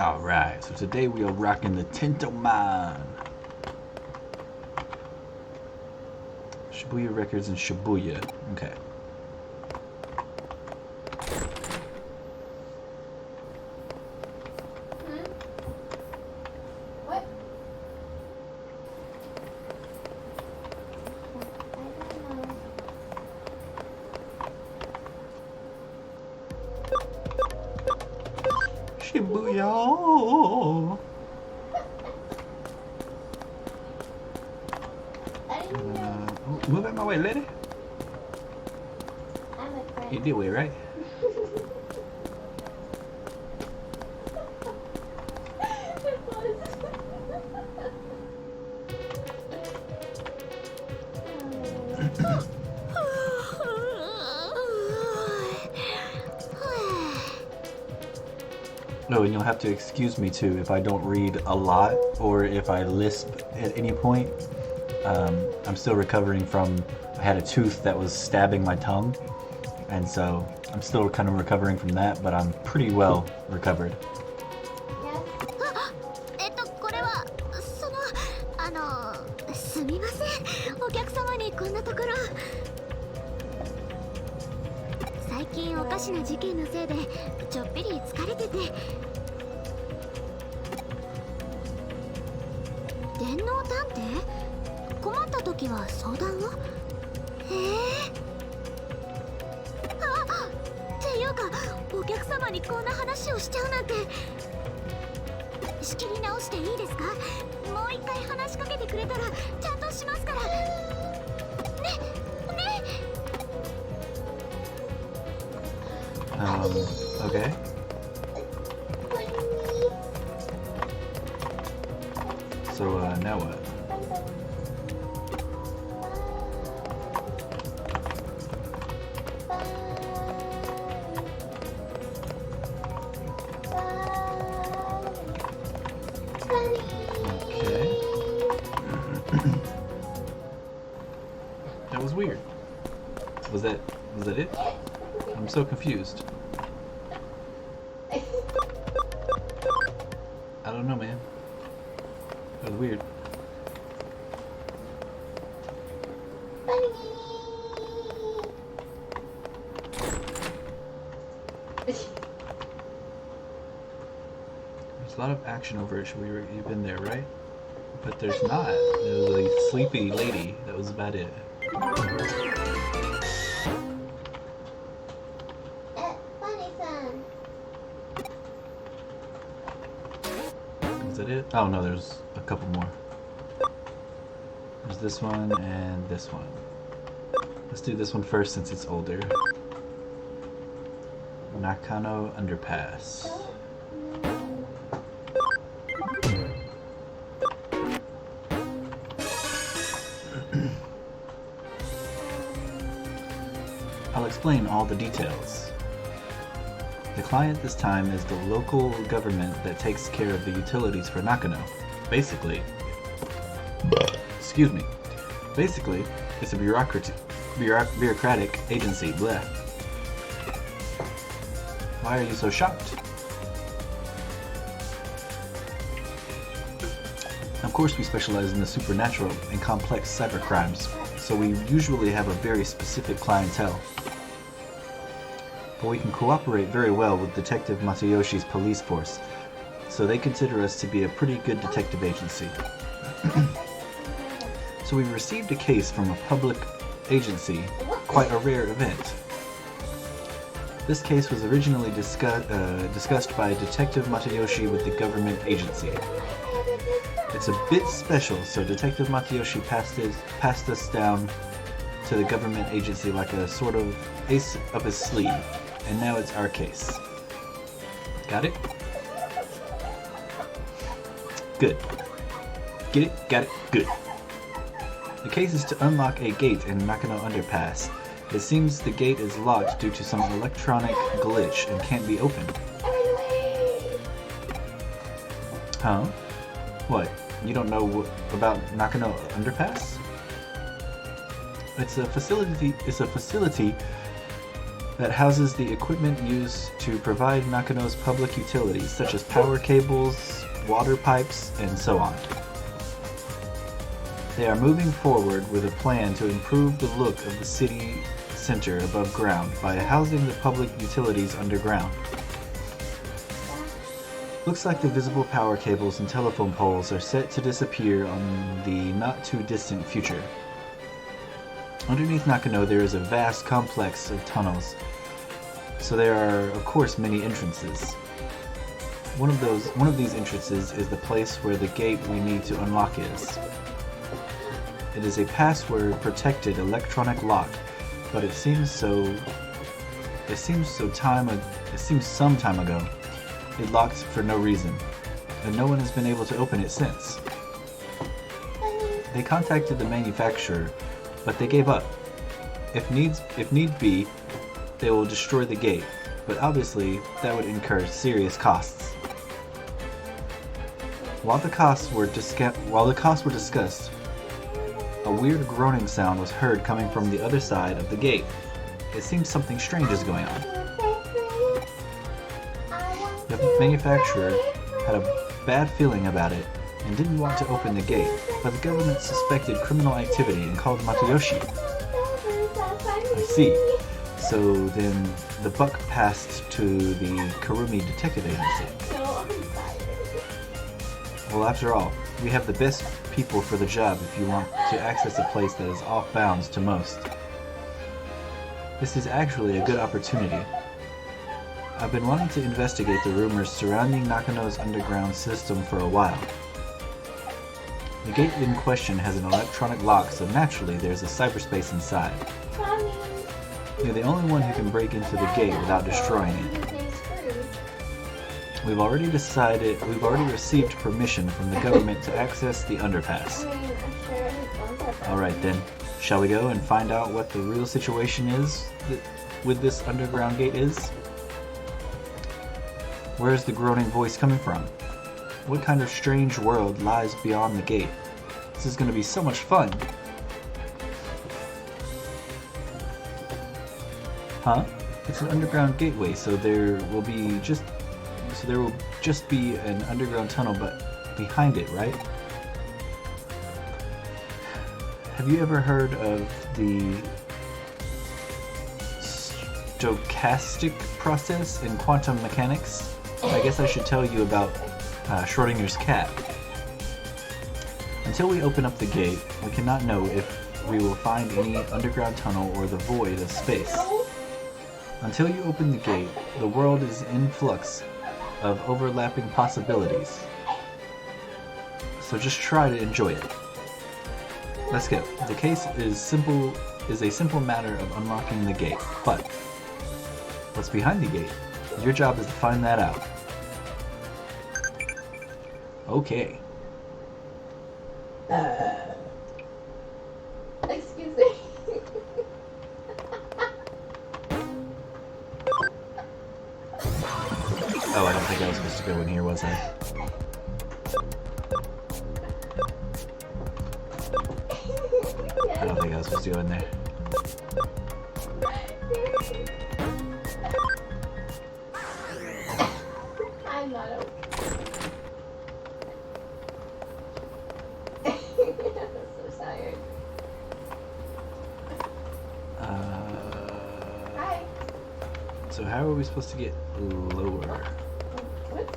Alright, so today we are rocking the Tentomon. Shibuya Records in Shibuya. Okay. What? Shibuya. Move out my way, lady. I'm a friend. You did way, right? No, and you'll have to excuse me too if I don't read a lot or if I lisp at any point. I'm still recovering from, I had a tooth that was stabbing my tongue, and so I'm still kind of recovering from that, but I'm pretty well recovered. Okay. So, now what? Okay. That was weird. Was that it? I'm so confused. I don't know, man. That was weird. There's a lot of action over it. You've been there, right? But there's not. There was a sleepy lady. That was about it. Is that it? Oh no, there's a couple more. There's this one and this one. Let's do this one first since it's older. Nakano Underpass. I'll explain all the details. The client this time is the local government that takes care of the utilities for Nakano. Basically, excuse me. Basically, it's a bureaucratic agency. Bleh. Why are you so shocked? Of course, we specialize in the supernatural and complex cybercrimes, so we usually have a very specific clientele. But we can cooperate very well with Detective Matayoshi's police force, so they consider us to be a pretty good detective agency. So we received a case from a public agency, quite a rare event. This case was originally discussed by Detective Matayoshi with the government agency. It's a bit special, so Detective Matayoshi passed us down to the government agency like a sort of ace up his sleeve, and now it's our case. Got it? Good. Get it? Got it? Good. The case is to unlock a gate in Nakano Underpass. It seems the gate is locked due to some electronic glitch and can't be opened. Huh? What? You don't know about Nakano Underpass? It's a facility that houses the equipment used to provide Nakano's public utilities, such as power cables, water pipes, and so on. They are moving forward with a plan to improve the look of the city center above ground by housing the public utilities underground. Looks like the visible power cables and telephone poles are set to disappear on the not-too-distant future. Underneath Nakano there is a vast complex of tunnels, so there are, of course, many entrances. One of these entrances is the place where the gate we need to unlock is. It is a password-protected electronic lock, but it seems some time ago it locked for no reason, and no one has been able to open it since. They contacted the manufacturer, but they gave up. If need be, they will destroy the gate, but obviously that would incur serious costs. While the costs were discussed, a weird groaning sound was heard coming from the other side of the gate. It seems something strange is going on. The manufacturer had a bad feeling about it and didn't want to open the gate, but the government suspected criminal activity and called Matayoshi. I see. So then the buck passed to the Kurumi Detective Agency. Well, after all, we have the best people for the job if you want to access a place that is off bounds to most. This is actually a good opportunity. I've been wanting to investigate the rumors surrounding Nakano's underground system for a while. The gate in question has an electronic lock, so naturally there's a cyberspace inside. You're the only one who can break into the gate without destroying it. We've already received permission from the government to access the underpass. Alright then, shall we go and find out what the real situation is with this underground gate is? Where is the groaning voice coming from? What kind of strange world lies beyond the gate? This is going to be so much fun! Huh? It's an underground gateway, so there will just be an underground tunnel, but behind it, right? Have you ever heard of the stochastic process in quantum mechanics? I guess I should tell you about Schrodinger's cat. Until we open up the gate, we cannot know if we will find any underground tunnel or the void of space. Until you open the gate, the world is in flux of overlapping possibilities. So just try to enjoy it. Let's go. The case is a simple matter of unlocking the gate, but what's behind the gate? Your job is to find that out. Okay. Excuse me. Oh, I don't think I was supposed to go in here, was I? I don't think I was supposed to go in there. I'm not okay. I'm so tired. Hi. So how are we supposed to get lower? What?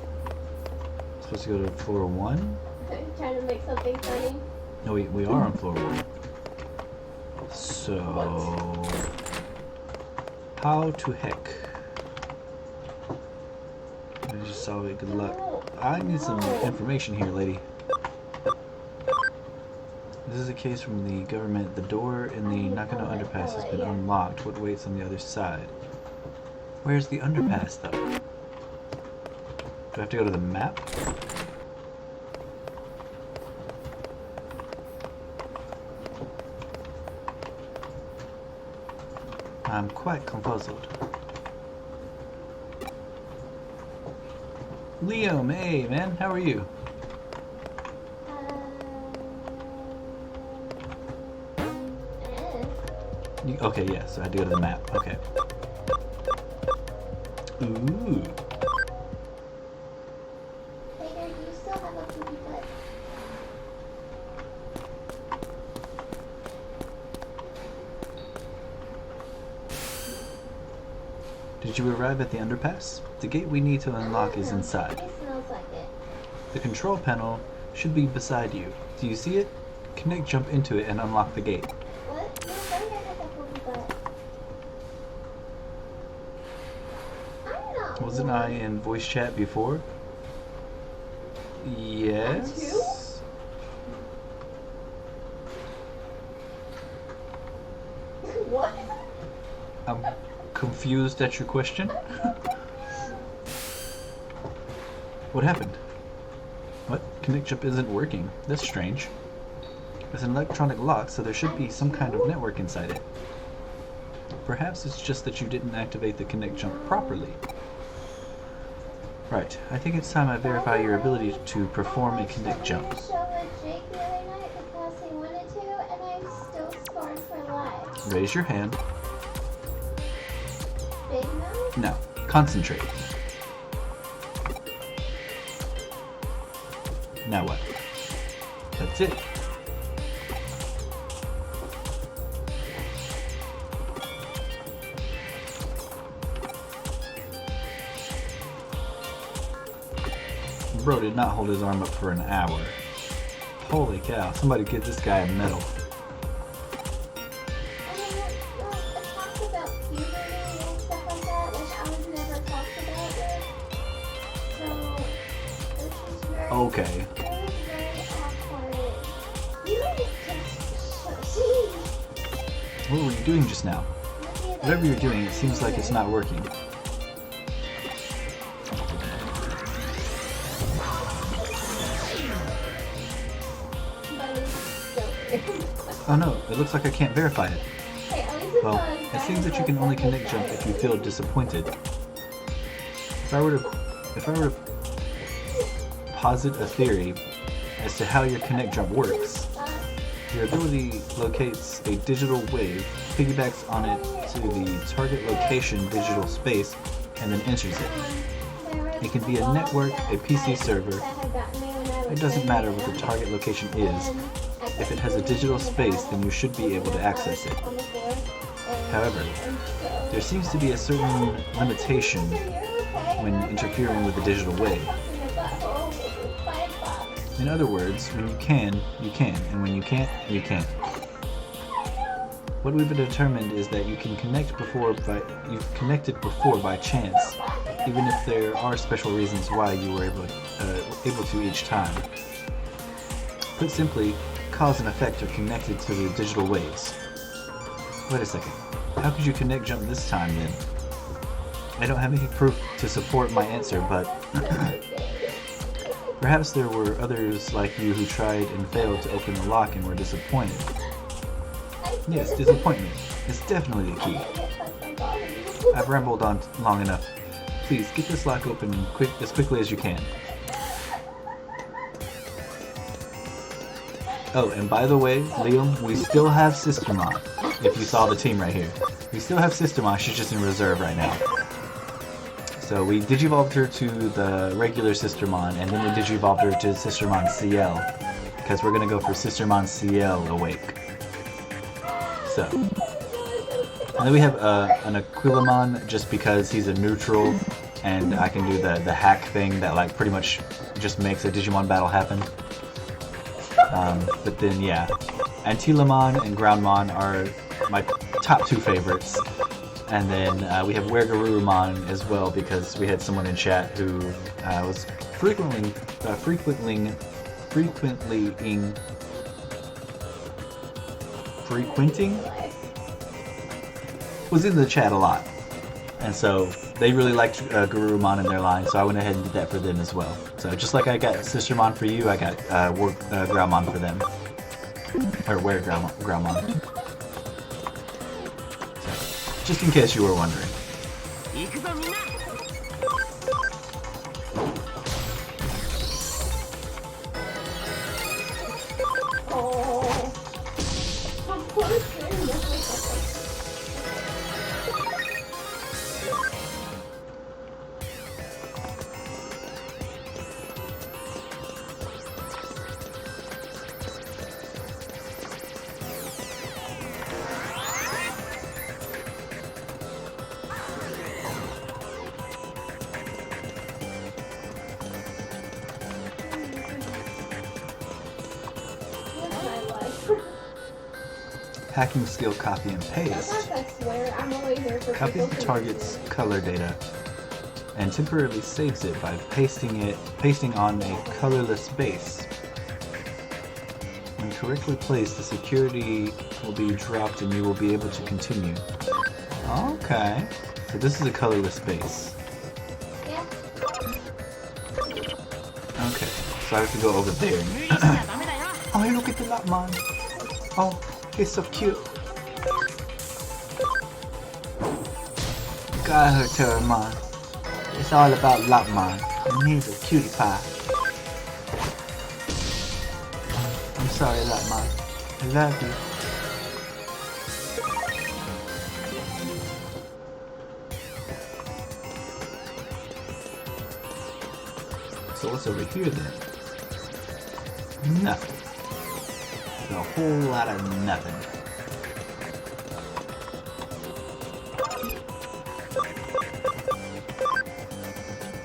Supposed to go to floor 1? Trying to make something funny? No, we are on floor 1. So how to heck? I just saw it. Good luck. I need some information here, lady. This is a case from the government. The door in the Nakano underpass has been unlocked. What waits on the other side? Where's the underpass, though? Do I have to go to the map? I'm quite confuzzled. Liam, hey man, how are you? Okay, yeah, so I had to go to the map. Okay. Ooh. Later, do you still have a poopy butt? Did you arrive at the underpass? The gate we need to unlock is inside. It smells like it. The control panel should be beside you. Do you see it? Connect jump into it and unlock the gate. What? No, where did I get that poopy butt? I'm not Wasn't I in voice chat before? Yes. What? I'm confused at your question. What happened? What? Connect jump isn't working. That's strange. It's an electronic lock, so there should be some kind of network inside it. Perhaps it's just that you didn't activate the connect jump properly. Right, I think it's time I verify your ability to perform a connect jump. I show with Jake the other night because he wanted to, and I'm still scarred for life. Raise your hand. Big mouth? Now, concentrate. Now what? That's it. Bro did not hold his arm up for an hour. Holy cow, somebody give this guy a medal. I mean, it talks about puberty and stuff like that, which I was never talked about with. So, it's just very... Okay. It was very awkward. You just jeez. What were you doing just now? Whatever you're doing, it seems like it's not working. Oh no, it looks like I can't verify it. Hey, at least it's Well, on it seems that you can only connect jump if you feel disappointed. If I were to posit a theory as to how your connect jump works, your ability locates a digital wave, piggybacks on it to the target location digital space, and then enters it. It can be a network, a PC server. It doesn't matter what the target location is. If it has a digital space, then you should be able to access it. However, there seems to be a certain limitation when interfering with the digital wave. In other words, when you can, and when you can't, you can't. What we've determined is that you can you've connected before by chance, even if there are special reasons why you were able to each time. Put simply, cause and effect are connected to the digital waves. Wait a second. How could you connect jump this time then? I don't have any proof to support my answer, but perhaps there were others like you who tried and failed to open the lock and were disappointed. Yes, disappointment is definitely the key. I've rambled on long enough. Please, get this lock open as quickly as you can. Oh, and by the way, Liam, we still have Sistermon. If you saw the team right here. We still have Sistermon, she's just in reserve right now. So we digivolved her to the regular Sistermon, and then we digivolved her to Sistermon CL. Because we're going to go for Sistermon CL Awake. So. And then we have an Aquilamon, just because he's a neutral, and I can do the hack thing that like pretty much just makes a Digimon battle happen. But then, yeah, Antilamon and Groundmon are my top two favorites. And then we have Wergarurumon as well, because we had someone in chat who was frequently was in the chat a lot. And so they really liked Garurumon in their line, so I went ahead and did that for them as well. So just like I got Sistermon for you, I got Groundmon for them. Or Groundmon. So, just in case you were wondering. hacking skill copy and paste. Sometimes I swear I'm only here for Copy people the who target's do. color data and temporarily saves it by pasting on a colorless base. When correctly placed, the security will be dropped and you will be able to continue. Okay. So this is a colorless base. Yeah. Okay. So I have to go over there. Oh, hey, look at the Lopmon. Oh, he's so cute. Got her, Terramon. It's all about Lopmon, and he's a cutie pie. I'm sorry, Lopmon. I love you. So what's over here then? Nothing. A whole lot of nothing.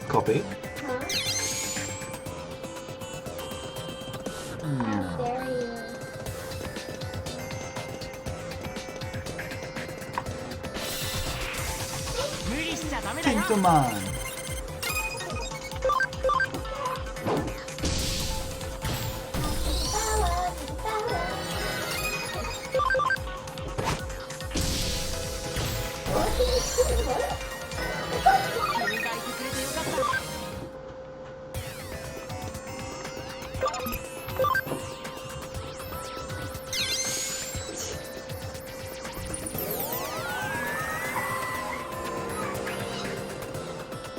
Copy. Huh? How dare you? Gentleman.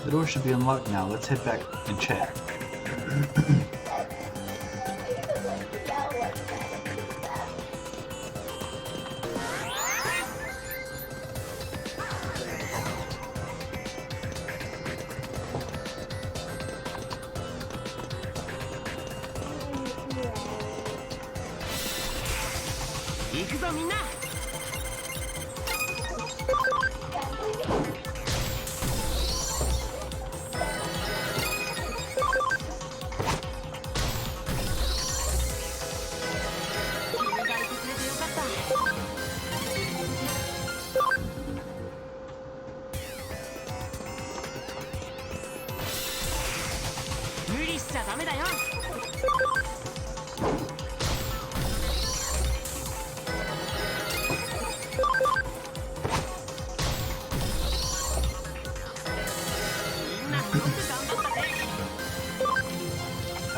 The door should be unlocked now. Let's head back and check.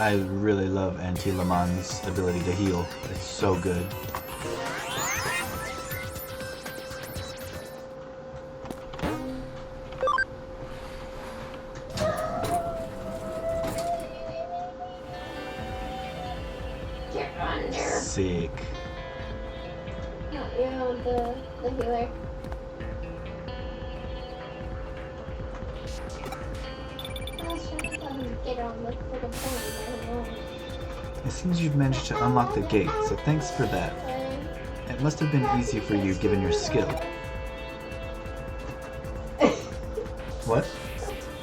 I really love Anti-Lamon's ability to heal. It's so good. Sick. The healer. I was trying to tell him to get on the phone, but I won't. It seems you've managed to unlock the gate, so thanks for that. It must have been easy for you given your skill. What?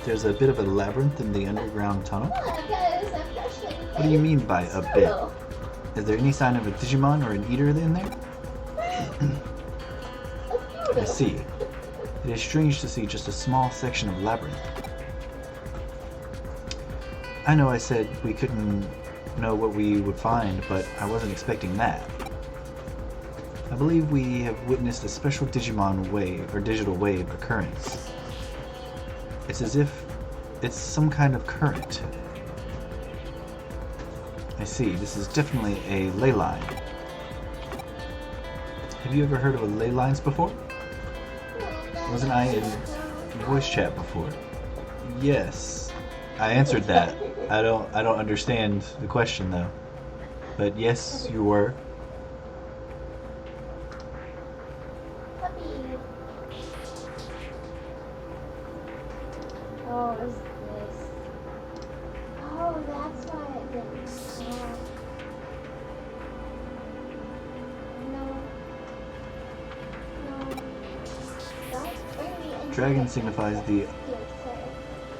There's a bit of a labyrinth in the underground tunnel? What do you mean by a bit? Is there any sign of a Digimon or an Eater in there? I see. It is strange to see just a small section of labyrinth. I know I said we couldn't know what we would find, but I wasn't expecting that. I believe we have witnessed a special Digimon wave, or digital wave, occurrence. It's as if it's some kind of current. I see, this is definitely a ley line. Have you ever heard of a ley lines before? Wasn't I in voice chat before? Yes. I answered that. I don't understand the question though. But yes, you were. Oh, is this? Oh, that's why it didn't. Dragon signifies the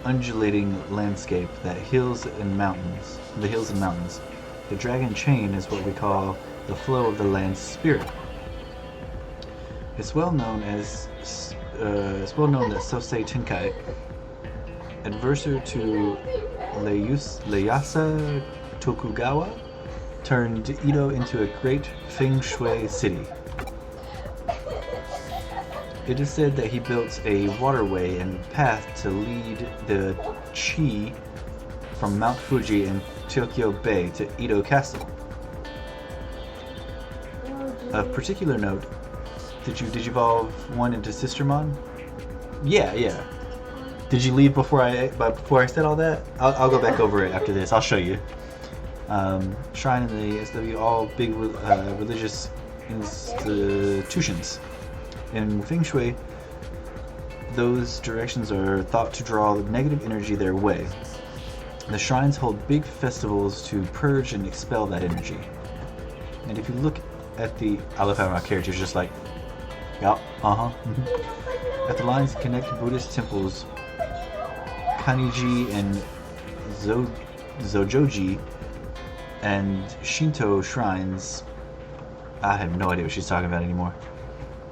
undulating landscape that hills and mountains. The dragon chain is what we call the flow of the land's spirit. It's well known that Sosei Tenkai, adversary to Ieyasu Tokugawa, turned Edo into a great feng shui city. It is said that he built a waterway and path to lead the chi from Mount Fuji in Tokyo Bay to Edo Castle. Of particular note, did you digivolve one into Sistermon? Yeah. Did you leave before I said all that? I'll go back over it after this. I'll show you. Shrine in the SW, all big religious institutions. In Feng Shui, those directions are thought to draw negative energy their way. The shrines hold big festivals to purge and expel that energy. And if you look at I love how my character's just like, yeah, At the lines that connect Buddhist temples, Kaniji and Zojoji, and Shinto shrines, I have no idea what she's talking about anymore.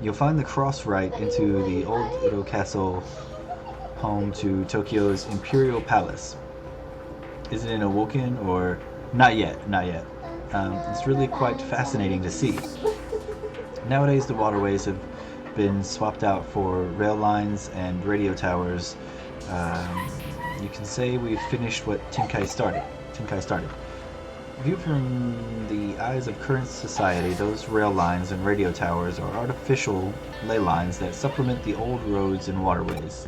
You'll find the cross right into the old Edo Castle, home to Tokyo's Imperial Palace. Is it in Awoken or not yet? It's really quite fascinating to see. Nowadays, the waterways have been swapped out for rail lines and radio towers. You can say we've finished what Tenkai started. Viewed from the eyes of current society, those rail lines and radio towers are artificial ley lines that supplement the old roads and waterways.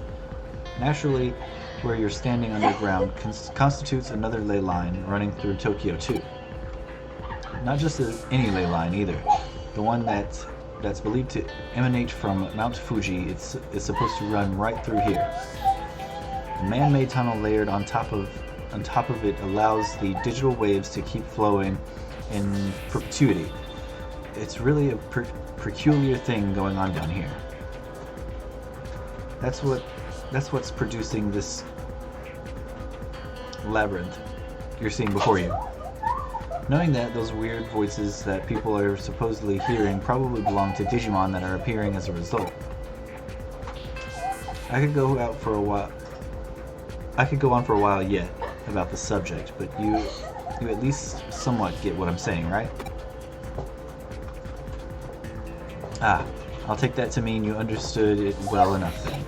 Naturally, where you're standing underground constitutes another ley line running through Tokyo too. Not just any ley line either. The one that's believed to emanate from Mount Fuji is supposed to run right through here. The man-made tunnel layered on top of it allows the digital waves to keep flowing in perpetuity. It's really a peculiar thing going on down here. That's what's producing this labyrinth you're seeing before you. Knowing that, those weird voices that people are supposedly hearing probably belong to Digimon that are appearing as a result. I could go on for a while yet about the subject, but you at least somewhat get what I'm saying, right? I'll take that to mean you understood it well enough then.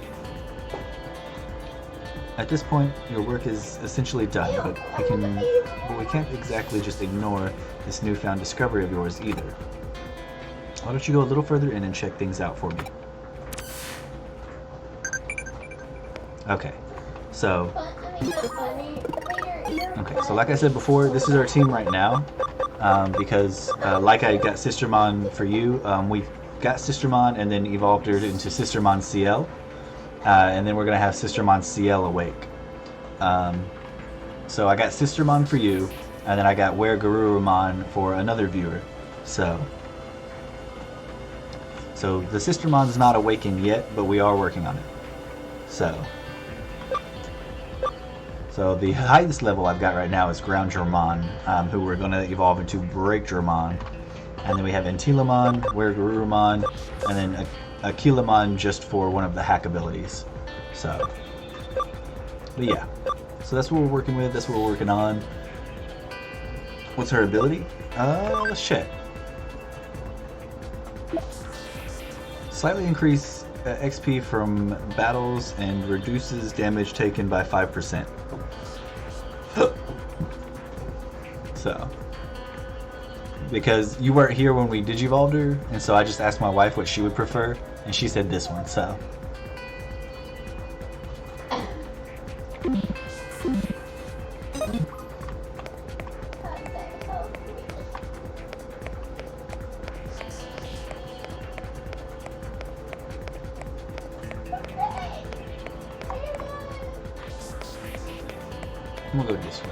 At this point, your work is essentially done, but we can't exactly just ignore this newfound discovery of yours either. Why don't you go a little further in and check things out for me? Okay, so like I said before, this is our team right now, because like I got Sistermon for you, we got Sistermon and then evolved her into Sistermon CL. And then we're going to have Sistermon CL awake. So I got Sistermon for you, and then I got Where Garurumon for another viewer. So the Sistermon's not awakened yet, but we are working on it. So the highest level I've got right now is Ground Germon, who we're going to evolve into Break Germon. And then we have Antilamon, Where Garurumon, and then Akilamon just for one of the hack abilities. But yeah. So that's what we're working with, that's what we're working on. What's her ability? Let's check. Slightly increase XP from battles and reduces damage taken by 5%. So, because you weren't here when we digivolved her, and so I just asked my wife what she would prefer, and she said this one, so. I'm gonna go this way.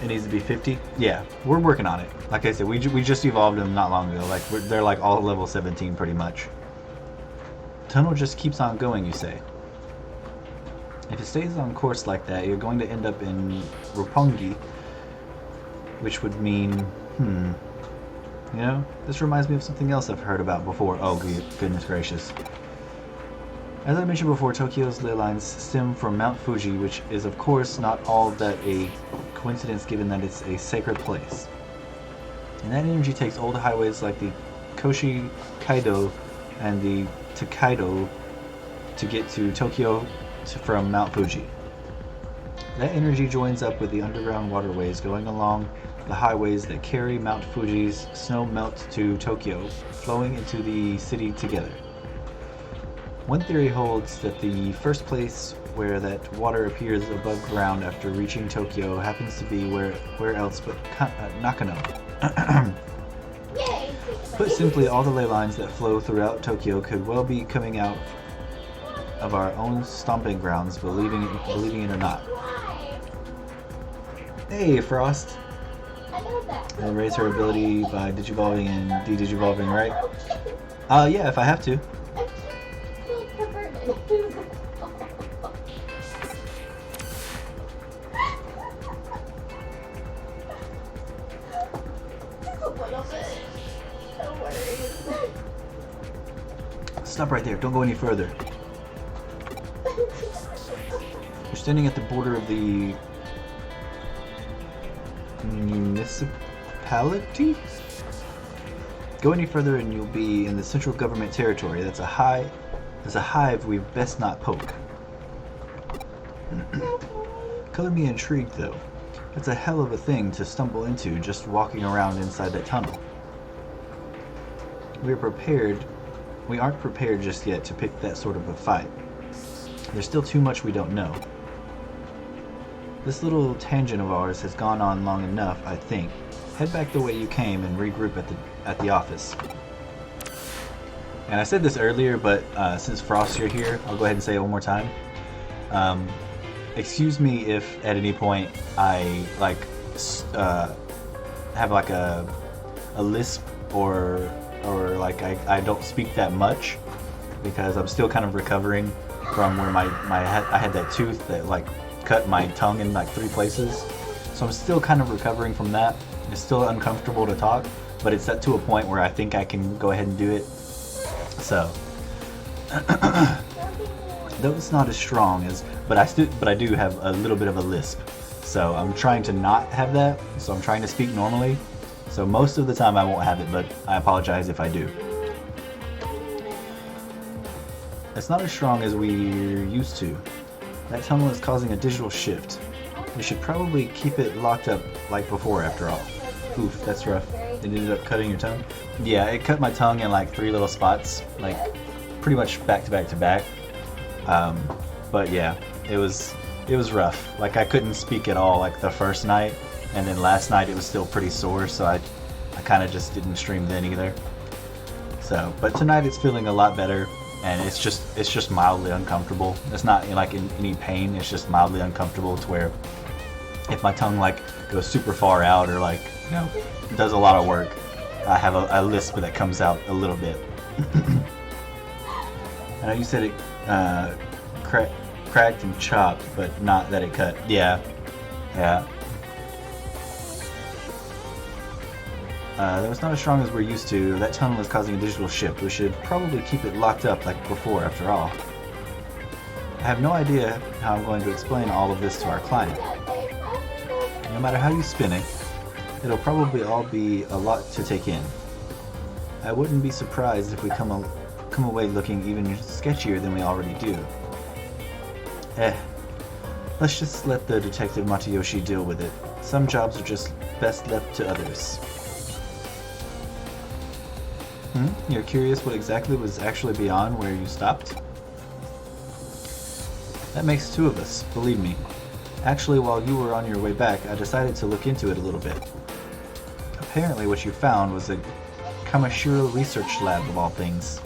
It needs to be 50? Yeah, we're working on it. Like I said, we just evolved them not long ago. Like they're like all level 17 pretty much. Tunnel just keeps on going, you say. If it stays on course like that, you're going to end up in Roppongi, which would mean You know, this reminds me of something else I've heard about before. Oh, goodness gracious. As I mentioned before, Tokyo's ley lines stem from Mount Fuji, which is of course not all that a coincidence given that it's a sacred place. And that energy takes old highways like the Koshi Kaido and the Tokaido to get to Tokyo from Mount Fuji. That energy joins up with the underground waterways going along the highways that carry Mount Fuji's snow melt to Tokyo, flowing into the city together. One theory holds that the first place where that water appears above ground after reaching Tokyo happens to be where else but Nakano. Yay! Put simply, all the ley lines that flow throughout Tokyo could well be coming out of our own stomping grounds, believing it or not. Hey, Frost! I know that. And raise her ability by digivolving and de-digivolving, right? Yeah, if I have to. Stop right there, don't go any further. You're standing at the border of the municipality? Go any further and you'll be in the central government territory. That's a hive we've best not poke. Color me intrigued though. It's a hell of a thing to stumble into just walking around inside that tunnel. We aren't prepared just yet to pick that sort of a fight. There's still too much we don't know. This little tangent of ours has gone on long enough, I think. Head back the way you came and regroup at the office. And I said this earlier, but since Frost, you're here, I'll go ahead and say it one more time. Excuse me if at any point I have like a lisp or like I don't speak that much, because I'm still kind of recovering from where I had that tooth that like cut my tongue in like 3 places. So I'm still kind of recovering from that. It's still uncomfortable to talk, but it's set to a point where I think I can go ahead and do it. So though it's not as strong as, but I do have a little bit of a lisp. So I'm trying to not have that. So I'm trying to speak normally. So most of the time I won't have it, but I apologize if I do. It's not as strong as we're used to. That tunnel is causing a digital shift. We should probably keep it locked up like before after all. Oof, that's rough. It ended up cutting your tongue? Yeah, it cut my tongue in like 3 little spots, like pretty much back to back to back. But yeah, it was rough. Like I couldn't speak at all like the first night, and then last night it was still pretty sore, so I kind of just didn't stream then either. So, but tonight it's feeling a lot better, and it's just mildly uncomfortable. It's not like in any pain, it's just mildly uncomfortable to where if my tongue like goes super far out or like, you know, does a lot of work, I have a lisp that comes out a little bit. I know you said it cracked and chopped, but not that it cut. Yeah. That was not as strong as we're used to. That tunnel is causing a digital shift. We should probably keep it locked up like before after all. I have no idea how I'm going to explain all of this to our client. No matter how you spin it, it'll probably all be a lot to take in. I wouldn't be surprised if we come away looking even sketchier than we already do. Let's just let the Detective Matayoshi deal with it. Some jobs are just best left to others. You're curious what exactly was actually beyond where you stopped? That makes 2 of us, believe me. Actually, while you were on your way back, I decided to look into it a little bit. Apparently what you found was a Kamashiro research lab of all things.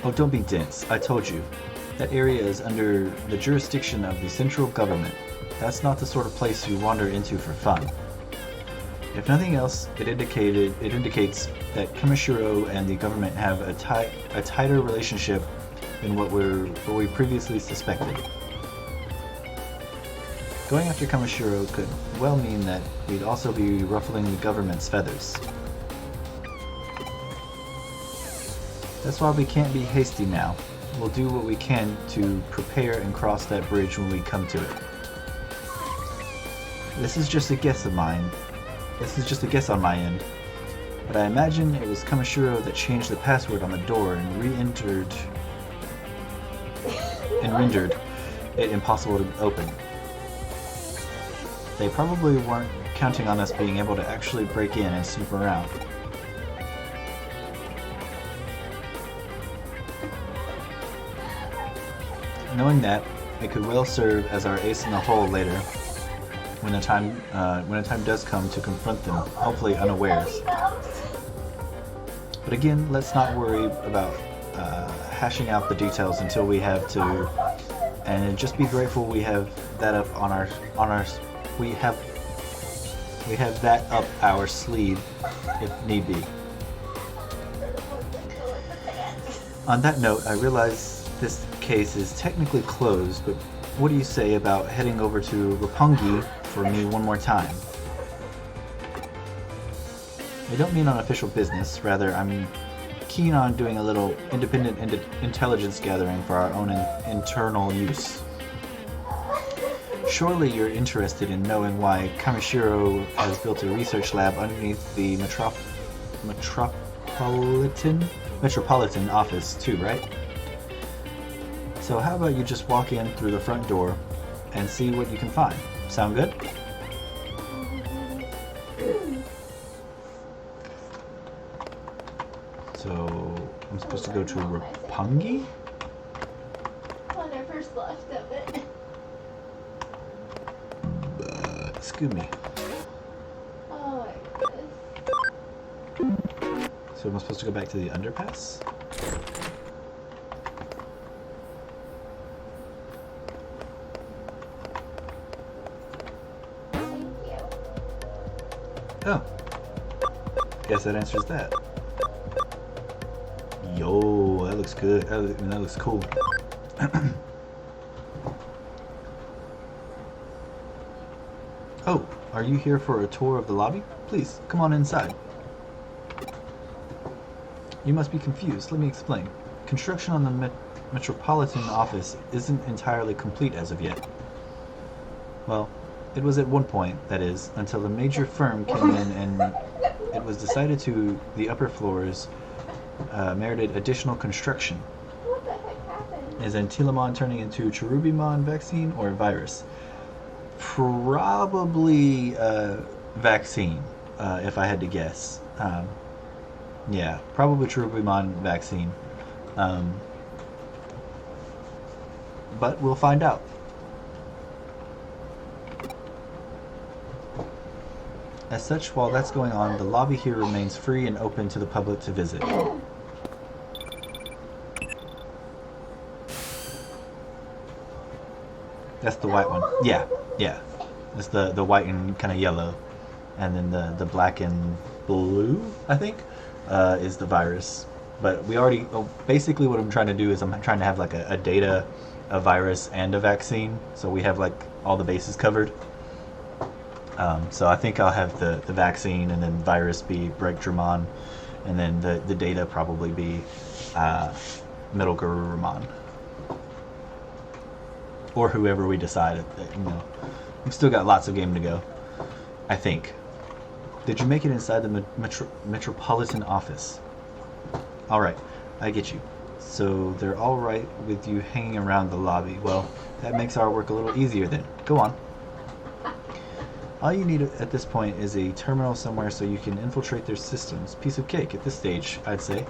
Oh, don't be dense. I told you. That area is under the jurisdiction of the central government. That's not the sort of place you wander into for fun. If nothing else, it indicates that Kamashiro and the government have a tighter relationship than what we previously suspected. Going after Kamishiro could well mean that we'd also be ruffling the government's feathers. That's why we can't be hasty now. We'll do what we can to prepare and cross that bridge when we come to it. This is just a guess of mine. This is just a guess on my end. But I imagine it was Kamishiro that changed the password on the door and rendered it impossible to open. They probably weren't counting on us being able to actually break in and snoop around. Knowing that, it could well serve as our ace in the hole later, when the time does come to confront them, hopefully unawares. But again, let's not worry about hashing out the details until we have to, and just be grateful we have that up we have that up our sleeve if need be. On that note, I realize this case is technically closed, but what do you say about heading over to Roppongi for me one more time? I don't mean on official business, rather I'm keen on doing a little independent intelligence gathering for our own internal use. Surely you're interested in knowing why Kamishiro has built a research lab underneath the Metropolitan office too, right? So how about you just walk in through the front door and see what you can find. Sound good? So I'm supposed to go to Roppongi? When I first left of it. Excuse me. Oh my goodness. So am I supposed to go back to the underpass? Thank you. Oh. Guess that answers that. Yo, that looks good. That looks cool. Oh, are you here for a tour of the lobby? Please, come on inside. You must be confused. Let me explain. Construction on the Metropolitan office isn't entirely complete as of yet. Well, it was at one point, that is, until a major firm came in and it was decided the upper floors merited additional construction. What the heck happened? Is Antilamon turning into Cherubimon vaccine or virus? Probably vaccine, if I had to guess. Yeah, probably Cherubimon vaccine. But we'll find out. As such, while that's going on, the lobby here remains free and open to the public to visit. That's the white one. Yeah. It's the white and kind of yellow. And then the black and blue, I think, is the virus. But we already... basically what I'm trying to do is I'm trying to have like a data, a virus, and a vaccine. So we have like all the bases covered. So I think I'll have the vaccine and then virus be Breakdramon. And then the data probably be Middle Garurumon. Or whoever we decide. We've still got lots of game to go, I think. Did you make it inside the Metropolitan office? Alright, I get you. So they're alright with you hanging around the lobby. Well, that makes our work a little easier then. Go on. All you need at this point is a terminal somewhere so you can infiltrate their systems. Piece of cake at this stage, I'd say.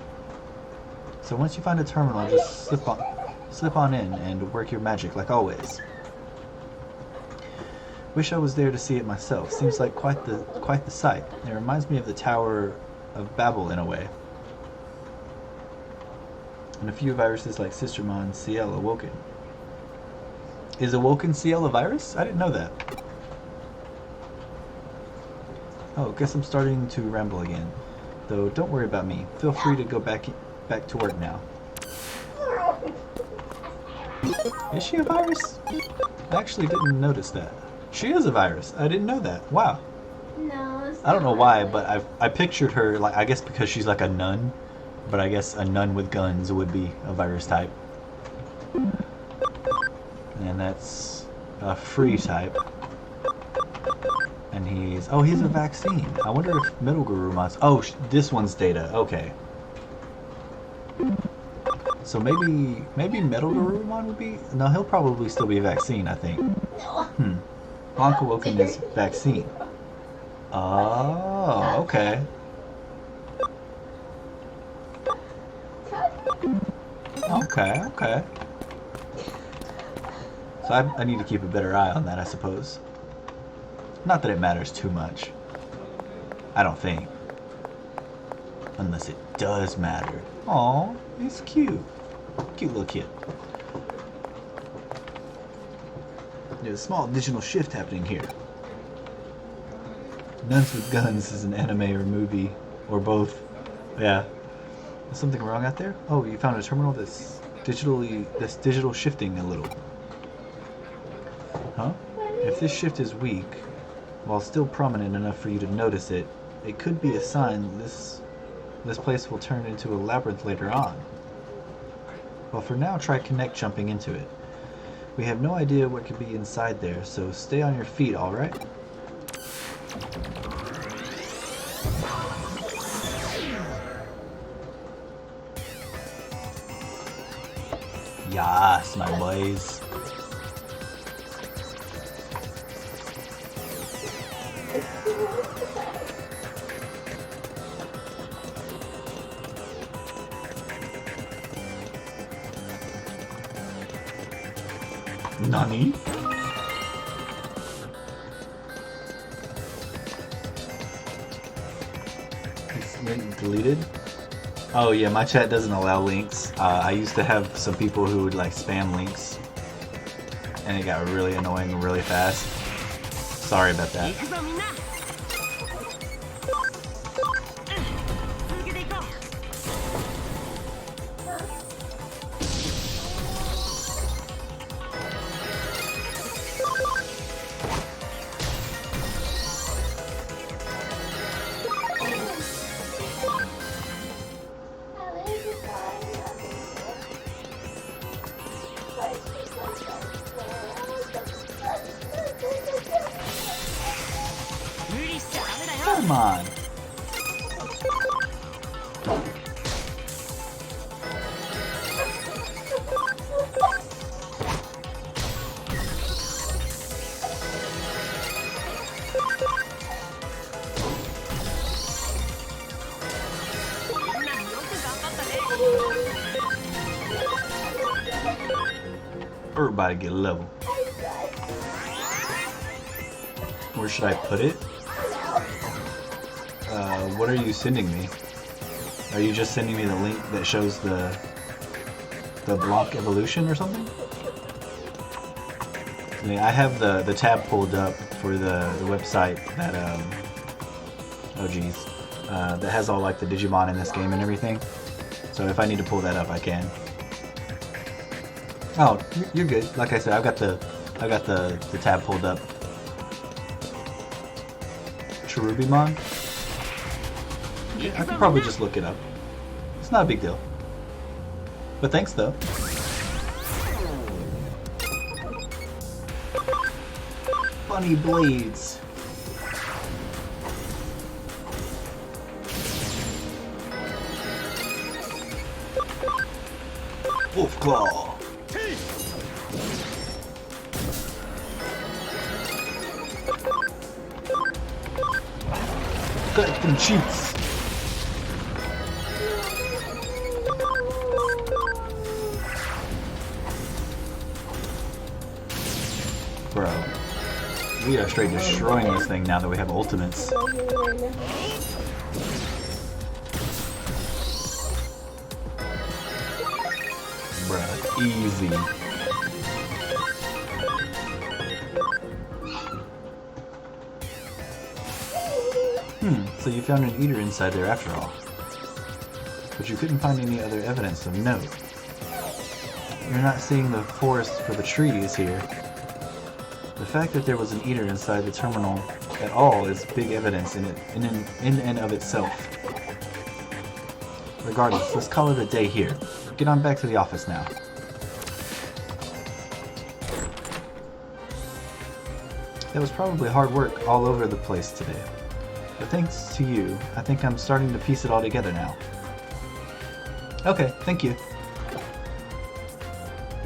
So once you find a terminal, just slip on in and work your magic like always. Wish I was there to see it myself. Seems like quite the sight. It reminds me of the Tower of Babel in a way. And a few viruses like Sistermon CL awoken. Is awoken CL a virus? I didn't know that. Oh, guess I'm starting to ramble again. Though don't worry about me. Feel free to go back to work now. Is she a virus? I actually didn't notice that. She is a virus. I didn't know that. Wow. No, it's I don't know not why, like but I pictured her like, I guess because she's like a nun, but I guess a nun with guns would be a virus type. And that's a free type. And he's a vaccine. I wonder if Metal Gurumon's. Oh, this one's Data. Okay. So maybe Metal Gurumon would be. No, he'll probably still be a vaccine. I think. No. Blanca Woken is vaccine. Oh, okay. Okay. So I need to keep a better eye on that, I suppose. Not that it matters too much. I don't think. Unless it does matter. Aw, he's cute. Cute little kid. There's a small digital shift happening here. Nuns with Guns is an anime or movie, or both. Yeah. Is something wrong out there? Oh, you found a terminal that's digital shifting a little. Huh? If this shift is weak, while still prominent enough for you to notice it, it could be a sign this place will turn into a labyrinth later on. Well, for now, try connect jumping into it. We have no idea what could be inside there, so stay on your feet, alright? Yes, my boys. Nani? It's link deleted? Oh yeah, my chat doesn't allow links. I used to have some people who would like spam links, and it got really annoying really fast. Sorry about that. Come on. Everybody get a level. Where should I put it? What are you sending me? Are you just sending me the link that shows the block evolution or something? I mean, I have the tab pulled up for the website that that has all like the Digimon in this game and everything. So if I need to pull that up, I can. Oh, you're good. Like I said, I've got the tab pulled up. Cherubimon? I could probably just look it up. It's not a big deal. But thanks though. Funny blades. Wolf Claw. Cut them cheeks. Bro, we are straight destroying this thing now that we have ultimates. Bruh, easy. So you found an eater inside there after all. But you couldn't find any other evidence of note. You're not seeing the forest for the trees here. The fact that there was an eater inside the terminal at all is big evidence in and of itself. Regardless, let's call it a day here. Get on back to the office now. That was probably hard work all over the place today. But thanks to you, I think I'm starting to piece it all together now. Okay, thank you.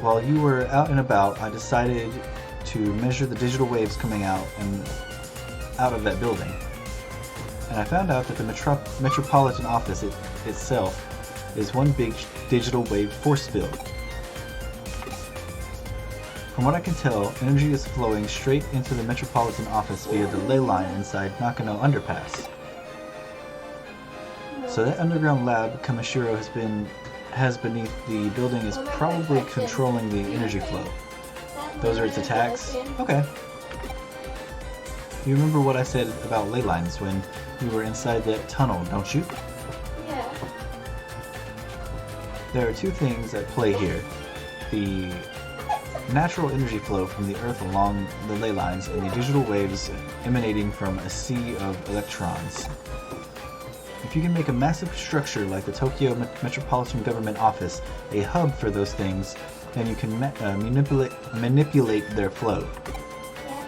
While you were out and about, I decided to measure the digital waves coming out of that building. And I found out that the Metropolitan Office itself is one big digital wave force field. From what I can tell, energy is flowing straight into the Metropolitan Office via the ley line inside Nakano Underpass. So that underground lab Kamishiro has beneath the building is probably controlling the energy flow. Those are its attacks? Okay. You remember what I said about ley lines when we were inside that tunnel, don't you? Yeah. There are two things at play here. The natural energy flow from the Earth along the ley lines and the digital waves emanating from a sea of electrons. If you can make a massive structure like the Tokyo Metropolitan Government Office a hub for those things, then you can manipulate their flow. Yeah.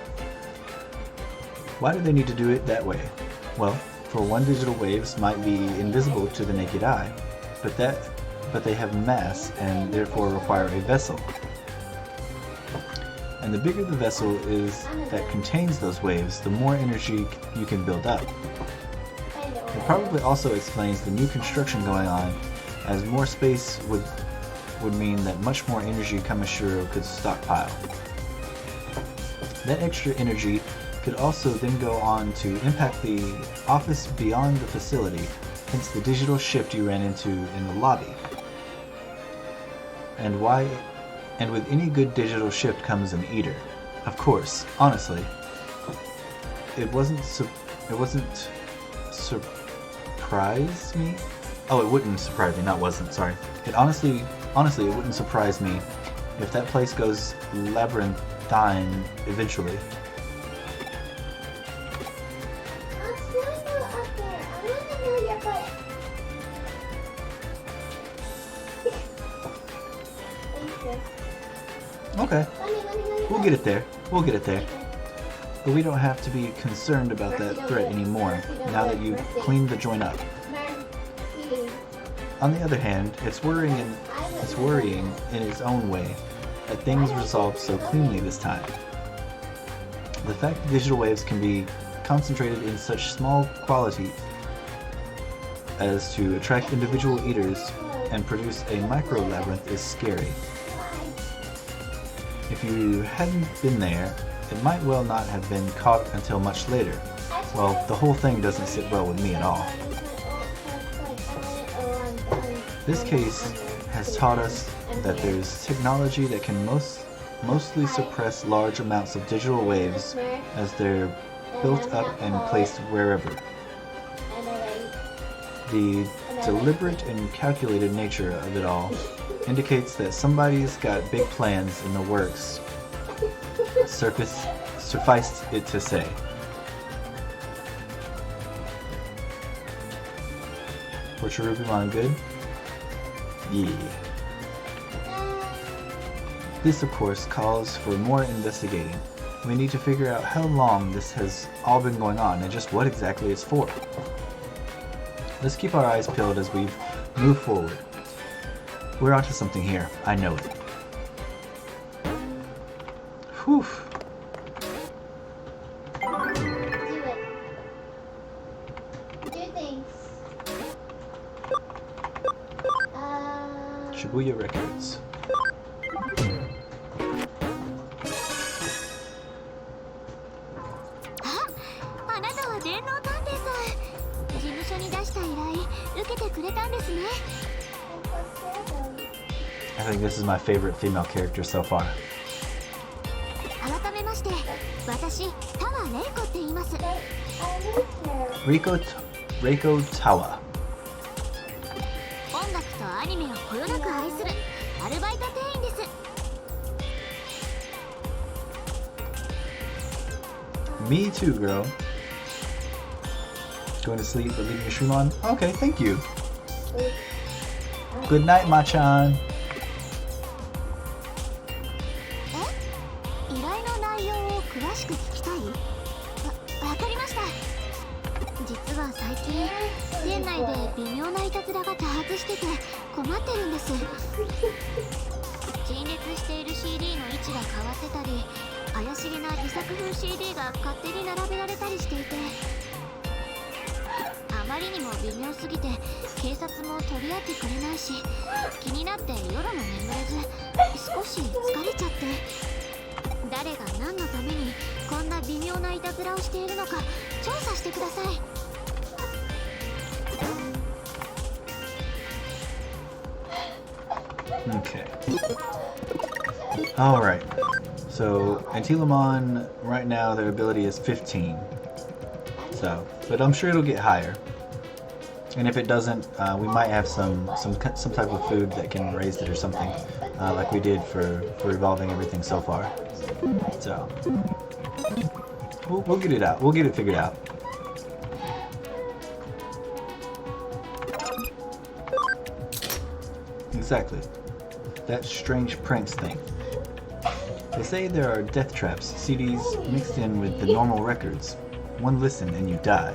Why do they need to do it that way? Well, for one, digital waves might be invisible to the naked eye, but they have mass and therefore require a vessel. And the bigger the vessel is that contains those waves, the more energy you can build up. It probably also explains the new construction going on, as more space would mean that much more energy Kamishiro could stockpile. That extra energy could also then go on to impact the office beyond the facility, hence the digital shift you ran into in the lobby. And with any good digital shift comes an eater. Of course, honestly, it wouldn't surprise me. Oh, it wouldn't surprise me, not wasn't, sorry. Honestly, it wouldn't surprise me if that place goes labyrinthine eventually. Let's go up there. I want to know your butt. Thank you. Okay, Let me we'll get it there. We'll get it there. But we don't have to be concerned about that threat anymore, now that you've cleaned the joint up. On the other hand, it's worrying in its own way that things resolved so cleanly this time. The fact that digital waves can be concentrated in such small quantity as to attract individual eaters and produce a micro-labyrinth is scary. If you hadn't been there, it might well not have been caught until much later. Well, the whole thing doesn't sit well with me at all. This case has taught us that there's technology that can mostly suppress large amounts of digital waves as they're built up and placed wherever. The deliberate and calculated nature of it all indicates that somebody's got big plans in the works, suffice it to say. Porcherubimon good? Yeah. This, of course, calls for more investigating. We need to figure out how long this has all been going on and just what exactly it's for. Let's keep our eyes peeled as we move forward. We're onto something here. I know it. Whew. Do it. Do things. Shibuya Records. あなたは電脳探偵さん。事務所に出した依頼受けてくれたんですね。I think this is my favorite female character so far. 改めまして、私田和玲子って言います。Reiko Tawa. 音楽とアニメをこよなく愛するアルバイト店員です。Me too, girl. Going to sleep but leaving your stream on? Okay, thank you. Good night, Ma-chan. 依頼の内容を詳しく聞きたい？わかりました。実は最近店内で微妙ないたずらが多発してて困ってるんです。陳列している CD の位置が変わってたり、怪しげな自作風 CD が勝手に並べられたりしていて、あまりにも微妙すぎて警察も取り合ってくれないし、気になって夜も眠れず少し疲れちゃって、誰が何のためにこんな微妙ないたずらをしているのか調査してください。Okay. Alright. So, Antilamon, right now their ability is 15. So, but I'm sure it'll get higher. And if it doesn't, we might have some type of food that can raise it or something, like we did for evolving everything so far. So, we'll get it out. We'll get it figured out. Exactly. That strange pranks thing. They say there are death traps, CDs mixed in with the normal records. One listen and you die.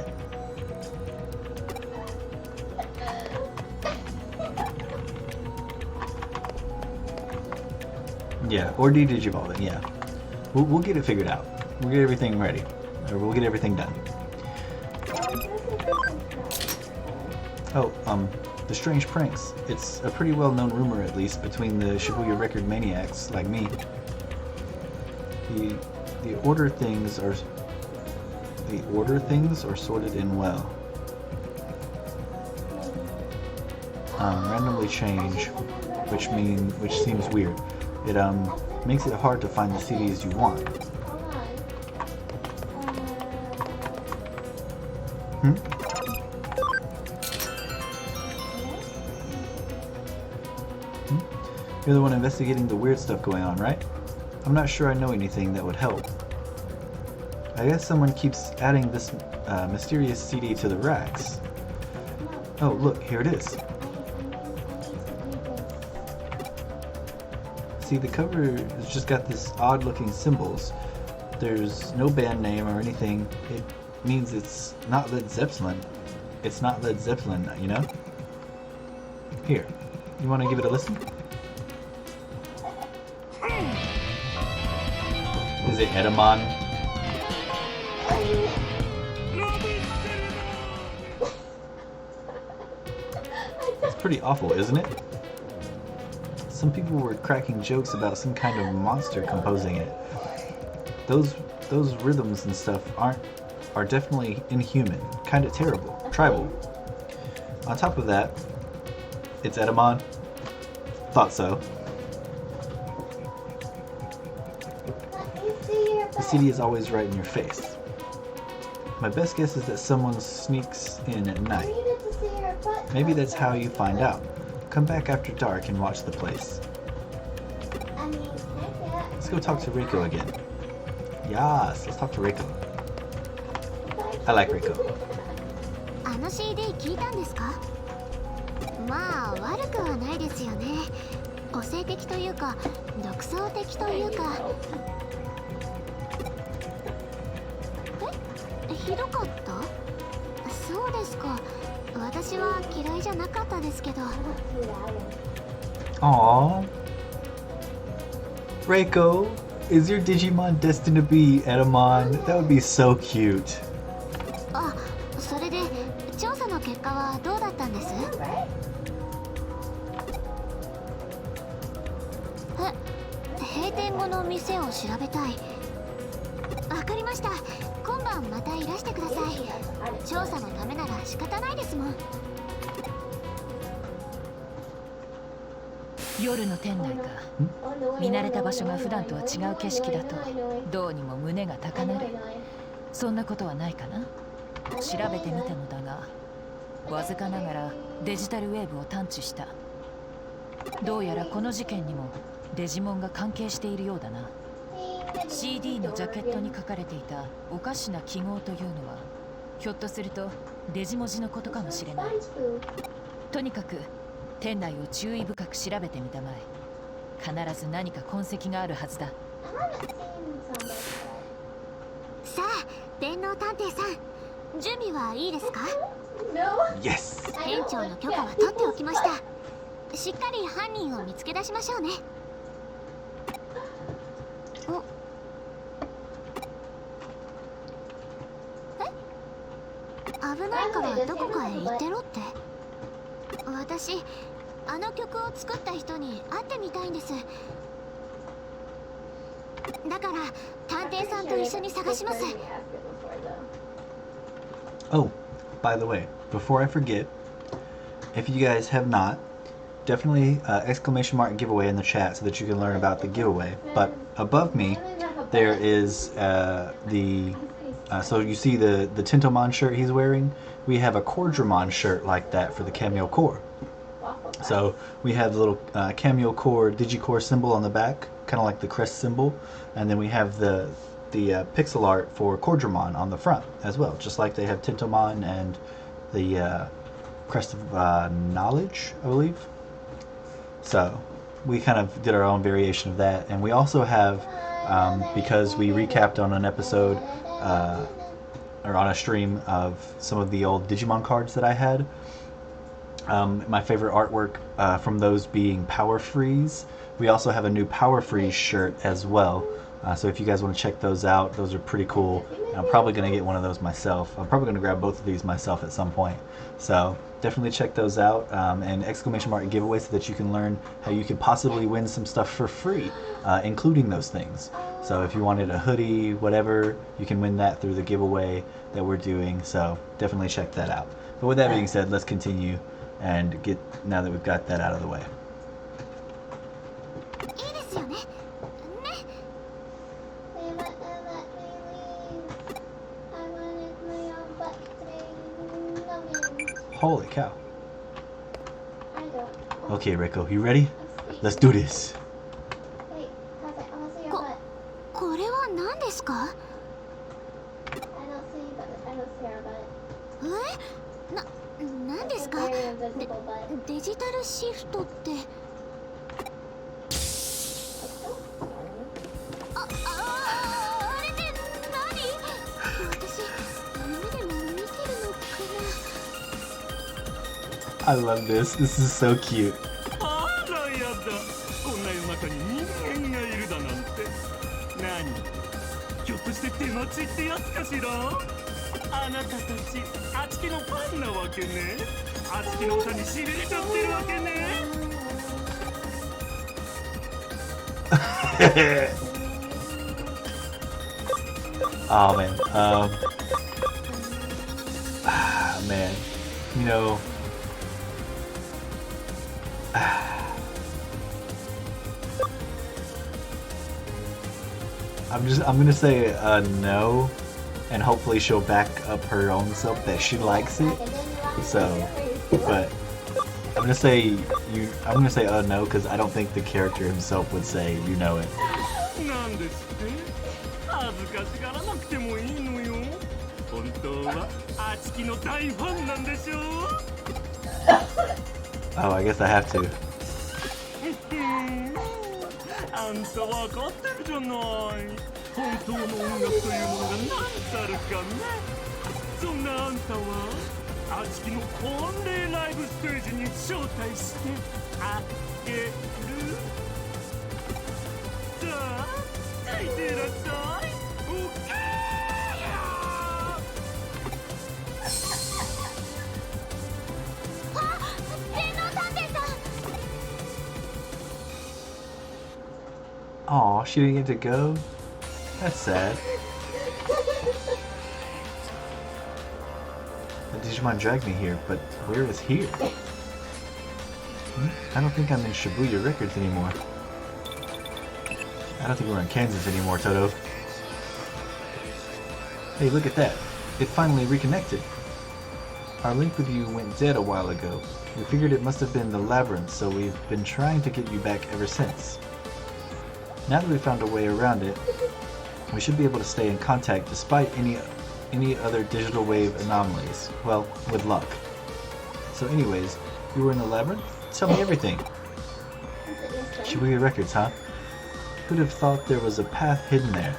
Yeah, or de-digivolve it, yeah. We'll get it figured out. We'll get everything ready. Or we'll get everything done. Oh, the strange pranks. It's a pretty well-known rumor, at least, between the Shibuya record maniacs like me. The order things are sorted in well. Randomly change, which seems weird. It makes it hard to find the CDs you want. You're the one investigating the weird stuff going on, right? I'm not sure I know anything that would help. I guess someone keeps adding this mysterious CD to the racks. Oh, look, here it is. See, the cover has just got this odd-looking symbols. There's no band name or anything. It means it's not Led Zeppelin. It's not Led Zeppelin, you know? Here, you want to give it a listen? Is it Edamon? It's pretty awful, isn't it? Some people were cracking jokes about some kind of monster composing it. Those rhythms and stuff are definitely inhuman, kind of terrible, tribal. On top of that, it's Edamon. Thought so. The CD is always right in your face. My best guess is that someone sneaks in at night. Maybe that's how you find out. Come back after dark and watch the place. Let's go talk to Reiko again. Yes, let's talk to Reiko. I like Reiko. あの CD 聞いたんですか？まあ悪くはないですよね。個性的というか独創的というか。ひどかった？そうですか。私は嫌いじゃなかったですけど。Aww. Reiko, is your Digimon destined to be Edamon? That would be so cute. あ、それで調査の結果はどうだったんです？閉店後の店を調べたい。わかりました。今晩またいらしてください。調査のためなら仕方ないですもん。夜の店内か。見慣れた場所が普段とは違う景色だとどうにも胸が高鳴る。そんなことはないかな。調べてみたのだが、わずかながらデジタルウェーブを探知した。どうやらこの事件にもデジモンが関係しているようだな。CD のジャケットに書かれていたおかしな記号というのはひょっとするとデジ文字のことかもしれない。とにかく店内を注意深く調べてみたまえ。必ず何か痕跡があるはずだ。さあ電脳探偵さん、準備はいいですか？ Yes! 店長の許可は取っておきました。しっかり犯人を見つけ出しましょうね。お危ないからどこかへ行ってろって。私あの曲を作った人に会ってみたいんです。だから探偵さんと一緒に探します。 Oh, by the way, before I forget, if you guys have not, definitely exclamation mark giveaway in the chat so that you can learn about the giveaway. But above me, there is so you see the Tentomon shirt he's wearing. We have a Cordramon shirt like that for the Camyo core. So we have the little Camyo core Digicore symbol on the back, kind of like the crest symbol, and then we have the pixel art for Cordramon on the front as well, just like they have Tentomon and the crest of knowledge, I believe. So we kind of did our own variation of that, and we also have because we recapped on an episode or on a stream of some of the old Digimon cards that I had. My favorite artwork from those being Power Freeze. We also have a new Power Freeze shirt as well. So if you guys want to check those out, those are pretty cool. And I'm probably going to get one of those myself. I'm probably going to grab both of these myself at some point. So definitely check those out, and exclamation mark giveaway so that you can learn how you could possibly win some stuff for free, including those things. So if you wanted a hoodie, whatever, you can win that through the giveaway that we're doing. So definitely check that out. But with that being said, let's continue and get, now that we've got that out of the way. いいですよね。ね。 Holy cow. Okay, Rico, you ready? Let's do this. これは何ですか？何ですか？デジタルシフトって。あれって何？私夢でも見てるのかな？ I love this. This is so cute. あらやだ、こんな夜中に人間がいるだなんて。何？ひょっとして手待ちってやつかしら？あなたたち、あちきのファンなわけね。あちきの歌にしびれちゃってるわけね。Oh man. Man. You know. I'm gonna say no, and hopefully she'll back up her own self that she likes it. So, but I'm gonna say no because I don't think the character himself would say you know it. なんですって？恥ずかしがらなくてもいいのよ。本当はあちきの大ファンなんでしょう。Oh, I guess I have to. あんたわかってるじゃない。本当の音楽というものが何たるかね。そんなあんたはあちきの婚礼ライブステージに招待してあげる。さあ、ついていらっしゃい。オッケーよ。あ、電脳探偵さん。 Aw, she didn't get to go? That's sad. The Digimon dragged me here, but where is here? I don't think I'm in Shibuya Records anymore. I don't think we're in Kansas anymore, Toto. Hey, look at that. It finally reconnected. Our link with you went dead a while ago. We figured it must have been the labyrinth, so we've been trying to get you back ever since. Now that we found a way around it, we should be able to stay in contact despite any other digital wave anomalies. Well, with luck. So anyways, you were in the labyrinth? Tell me everything. Shibuya Records, huh? Who'd have thought there was a path hidden there?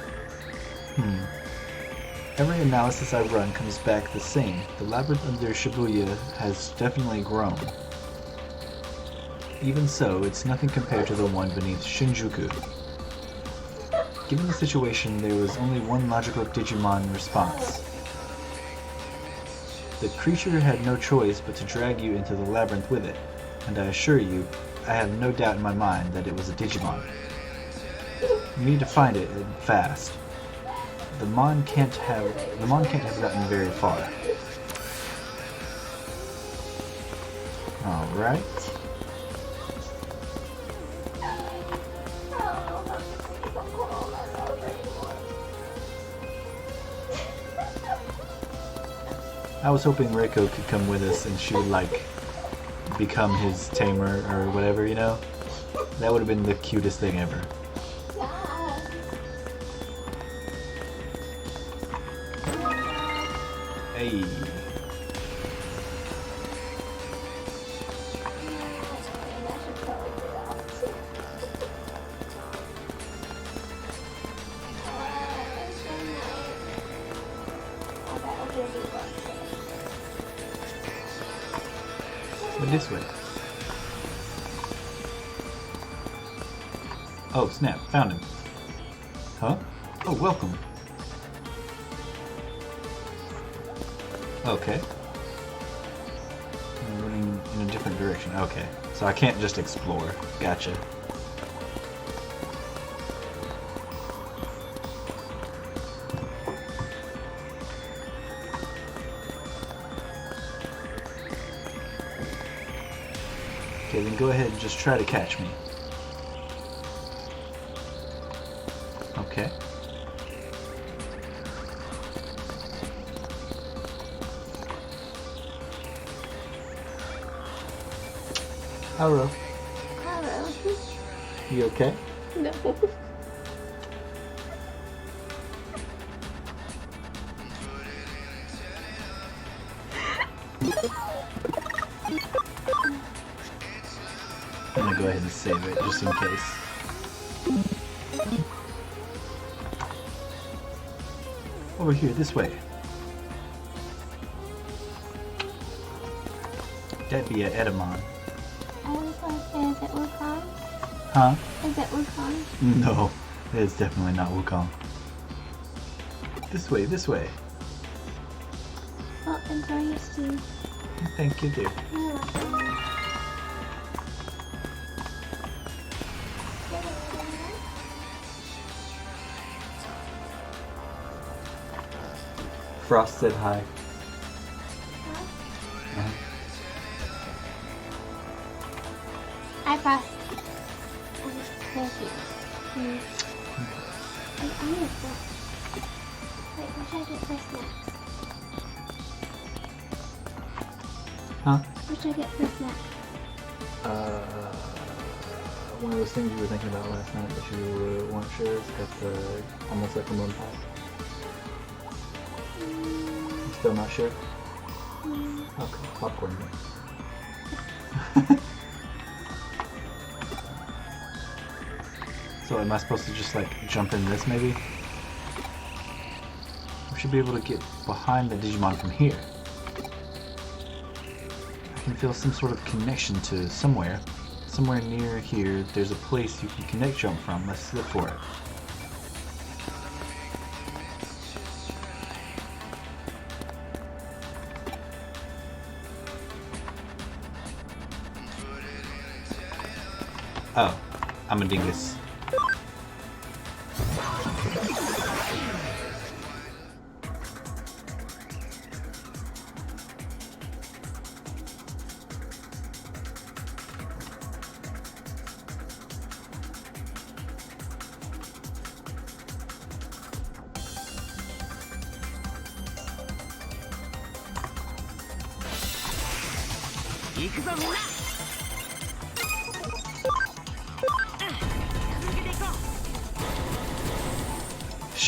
Every analysis I run comes back the same. The labyrinth under Shibuya has definitely grown. Even so, it's nothing compared to the one beneath Shinjuku. Given the situation, there was only one logical Digimon response. The creature had no choice but to drag you into the labyrinth with it, and I assure you, I have no doubt in my mind that it was a Digimon. You need to find it, and fast. The Mon can't have gotten very far. Alright. I was hoping Reiko could come with us and she would, like, become his tamer or whatever, you know? That would have been the cutest thing ever. Hey. But this way. Oh, snap. Found him. Huh? Oh, welcome. Okay. I'm running in a different direction. Okay. So I can't just explore. Gotcha. Okay, then go ahead and just try to catch me. Okay. Hello. Hello. You okay? No. I'm gonna go ahead and save it just in case. Over here, this way. That'd be a Edamon. I was gonna say, is it Wukong? Huh? Is it Wukong? No, it's definitely not Wukong. This way, this way. Well, enjoy your stew. Thank you, dear. You're welcome. Frost said hi. Hi, Frost. Thank you. Wait, I need this. Wait, what should I get first next? Huh? What should I get first next? One of those things you were thinking about last night that you weren't sure. It's got the almost like a moon pie. Still not sure? Okay, popcorn. So am I supposed to just like jump in this maybe? We should be able to get behind the Digimon from here. I can feel some sort of connection to somewhere. Somewhere near here, there's a place you can connect jump from. Let's look for it. Oh, I'm a dingus.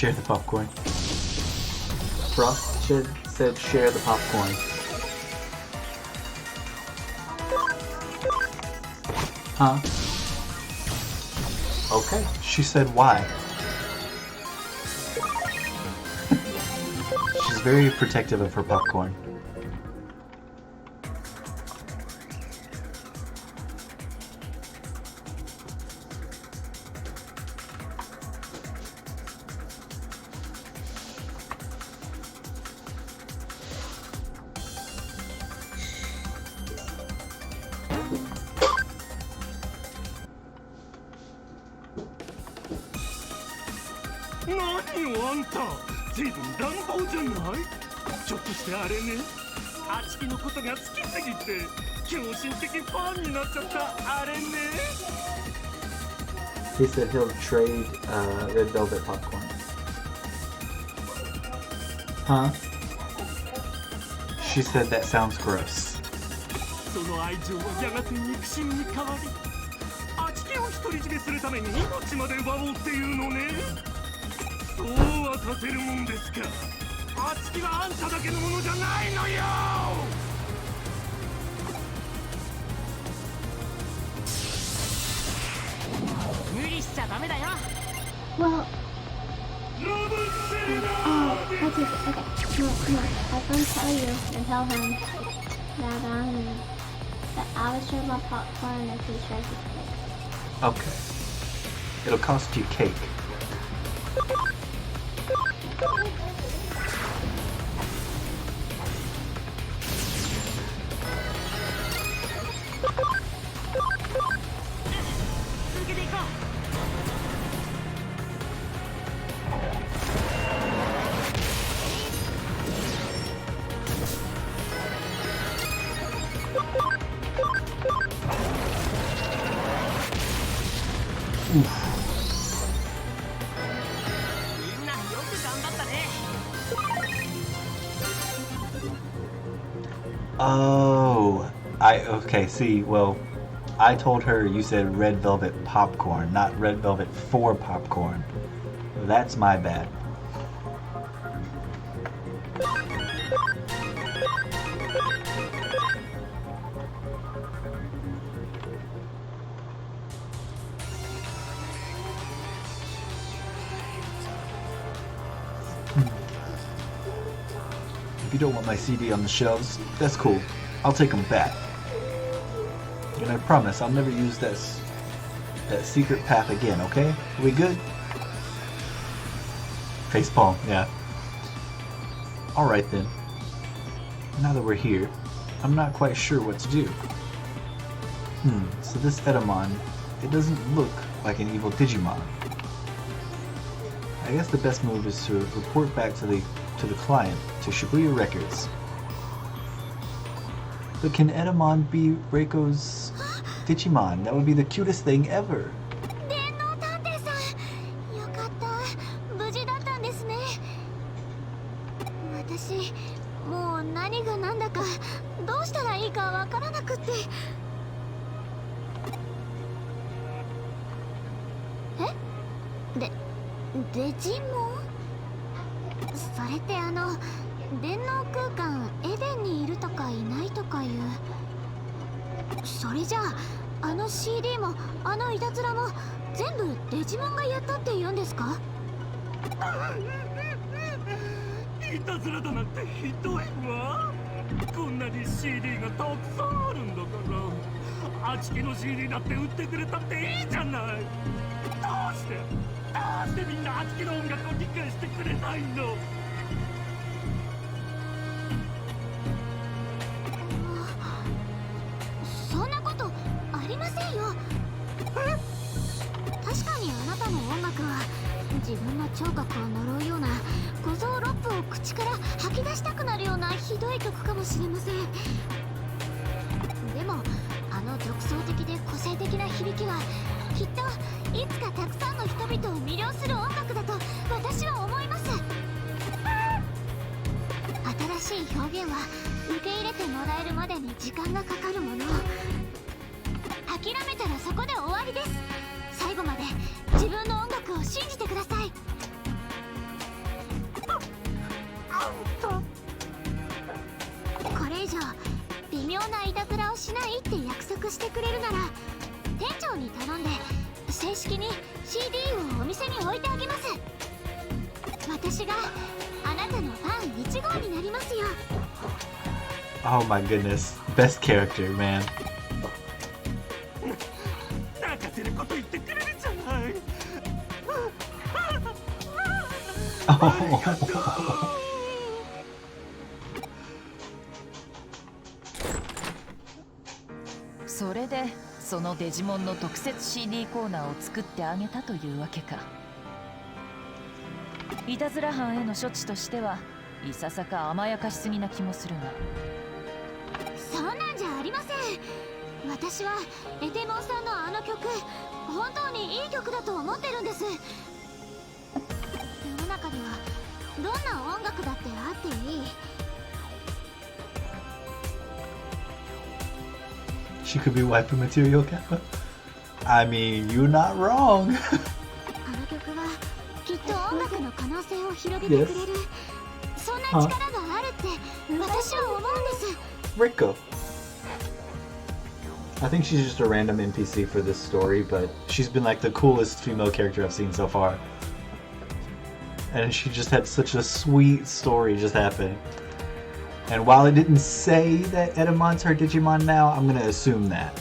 share the popcorn. Frost said share the popcorn. Huh? Okay. She said why. She's very protective of her popcorn.何よあんた、随分乱暴じゃない？ちょっとしてあれね、あちきのことが好きすぎて狂信的ファンになっちゃったあれね。He said he'll trade red velvet popcorn. Huh? She said that sounds gross. その愛情はやがて憎しみに変わり、あちきを独り占めするために命まで奪おうっていうのね。そうはさせるもんですか。あちきはあんただけのものじゃないのよ。無理しちゃダメだよ。 Well, that's it. Okay, come on. Have fun tell you and tell him that I was share my popcorn if he shares his cake. Okay. It'll cost you cake. Oh, okay, see, well, I told her you said red velvet popcorn, not red velvet for popcorn. That's my bad. If you don't want my CD on the shelves, that's cool. I'll take them back. And I promise I'll never use that secret path again, okay? Are we good? Facepalm, yeah. Alright then. Now that we're here, I'm not quite sure what to do. So this Edamon, it doesn't look like an evil Digimon. I guess the best move is to report back to the client, to Shibuya Records. But can Edamon be Reiko's Digimon? That would be the cutest thing ever. 電脳探偵さん、よかった、無事だったんですね。私、もう何が何だかどうしたらいいかわからなくって。デジモン？それって電脳空間エデンにいるとかいないとかいう。それじゃあCD もいたずらも全部デジモンがやったって言うんですか？いたずらだなんてひどいわ。こんなに CD がたくさんあるんだから、あちきの CD だって売ってくれたっていいじゃない。どうしてみんなあちきの音楽を理解してくれないの？そんなことありませんよ。確かにあなたの音楽は自分の聴覚を呪うような五臓六腑を口から吐き出したくなるようなひどい曲かもしれません。でも独創的で個性的な響きはきっといつかたくさんの人々を魅了する音楽だと私は思います。新しい表現は受け入れてもらえるまでに時間がかかるもの。諦めたらそこで終わりです。最後まで自分の音楽を信じてください。式に CD をお店に置いてあげます。私があなたのファン1号になりますよ。 Oh my goodness. Best character, man. 泣かせること言ってくれるじゃない。それでそのデジモンの特設 CD コーナーを作ってあげたというわけか。いたずら犯への処置としてはいささか甘やかしすぎな気もするが。そんなんじゃありません。私はエテモンさんのあの曲本当にいい曲だと思ってるんです。世の中にはどんな音楽だってあっていい。 She could be waifu material, Kappa. I mean, you're not wrong. あの曲はきっと音楽の可能性を広げてくれる、そんな力があるって私は思うんです。 Rico. I think she's just a random NPC for this story, but she's been like the coolest female character I've seen so far. And she just had such a sweet story just happen. And while it didn't say that Edamon's her Digimon now, I'm gonna assume that.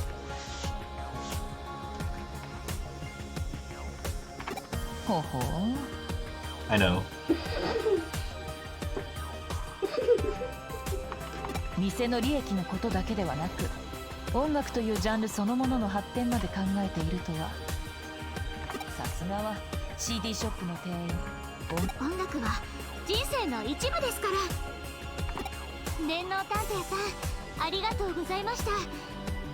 ほうほう。 I know. 店の利益のことだけではなく、音楽というジャンルそのものの発展まで考えているとは。さすがは CD ショップの店員。音楽は人生の一部ですから。電脳探偵さん、ありがとうございました。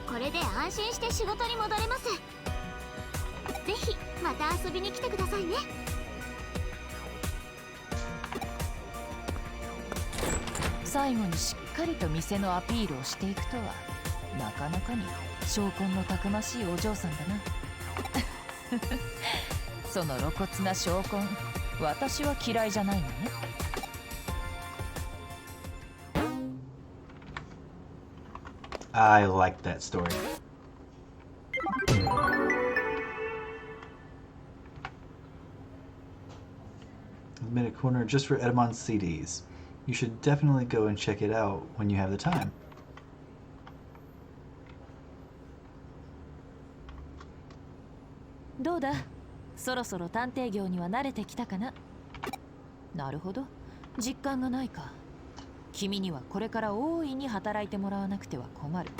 これで安心して仕事に戻れます。ぜひまた遊びに来てくださいね。最後にしっかりと店のアピールをしていくとは、なかなかに証拠のたくましいお嬢さんだな。その露骨な証拠、私は嫌いじゃないのね。I like that story. I've made a corner just for Edamon's CDs. You should definitely go and check it out when you have the time. どうだ、そろそろ探偵業には慣れてきたかな。なるほど、実感がないか。君にはこれから大いに働いてもらわなくては困る。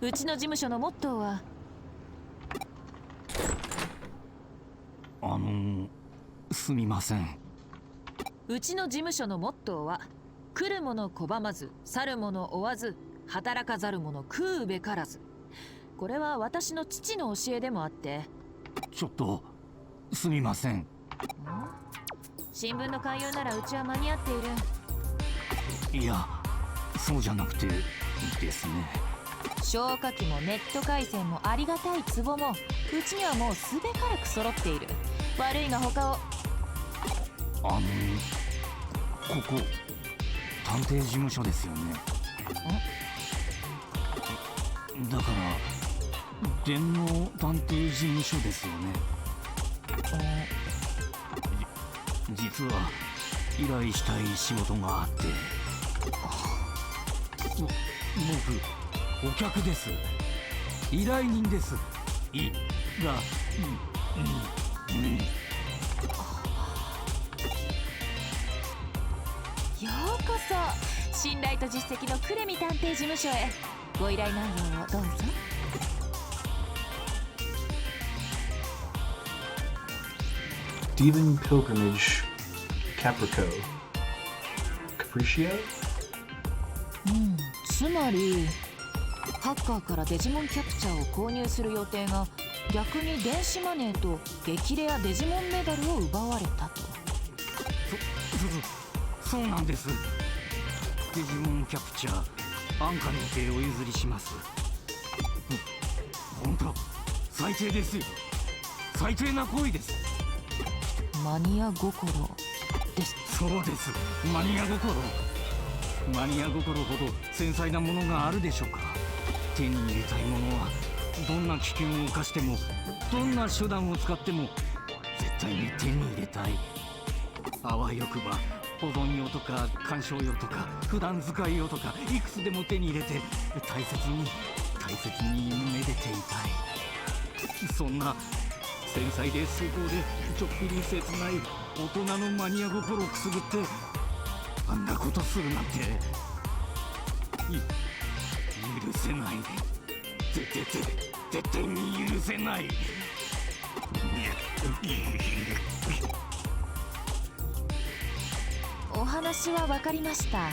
うちの事務所のモットーは。すみません。うちの事務所のモットーは、来る者拒まず、去る者追わず、働かざる者食うべからず。これは私の父の教えでもあって。ちょっとすみません。新聞の勧誘ならうちは間に合っている。いや、そうじゃなくてですね。消火器もネット回線もありがたい壺も、うちにはもうすべからく揃っている。悪いが他を。ここ探偵事務所ですよね。だから電脳探偵事務所ですよね。実は依頼したい仕事があって。僕お客です。依頼人です。ようこそ信頼と実績のクレミ探偵事務所へ。ご依頼内容をどうぞ。Demon Pilgrimage Capricio? つまりハッカーからデジモンキャプチャーを購入する予定が、逆に電子マネーと激レアデジモンメダルを奪われたと。そうなんです。デジモンキャプチャー安価にてお譲りします。本当最低ですよ。最低な行為です。マニア心です。そうです、マニア心。マニア心ほど繊細なものがあるでしょうか。手に入れたいものはどんな危険を冒しても、どんな手段を使っても絶対に手に入れたい。あわよくば保存用とか鑑賞用とか普段使い用とかいくつでも手に入れて大切にめでていたい。そんな繊細で崇高でちょっぴり切ない大人のマニア心をくすぐってあんなことするなんて許せない。絶対に許せない。お話は分かりました。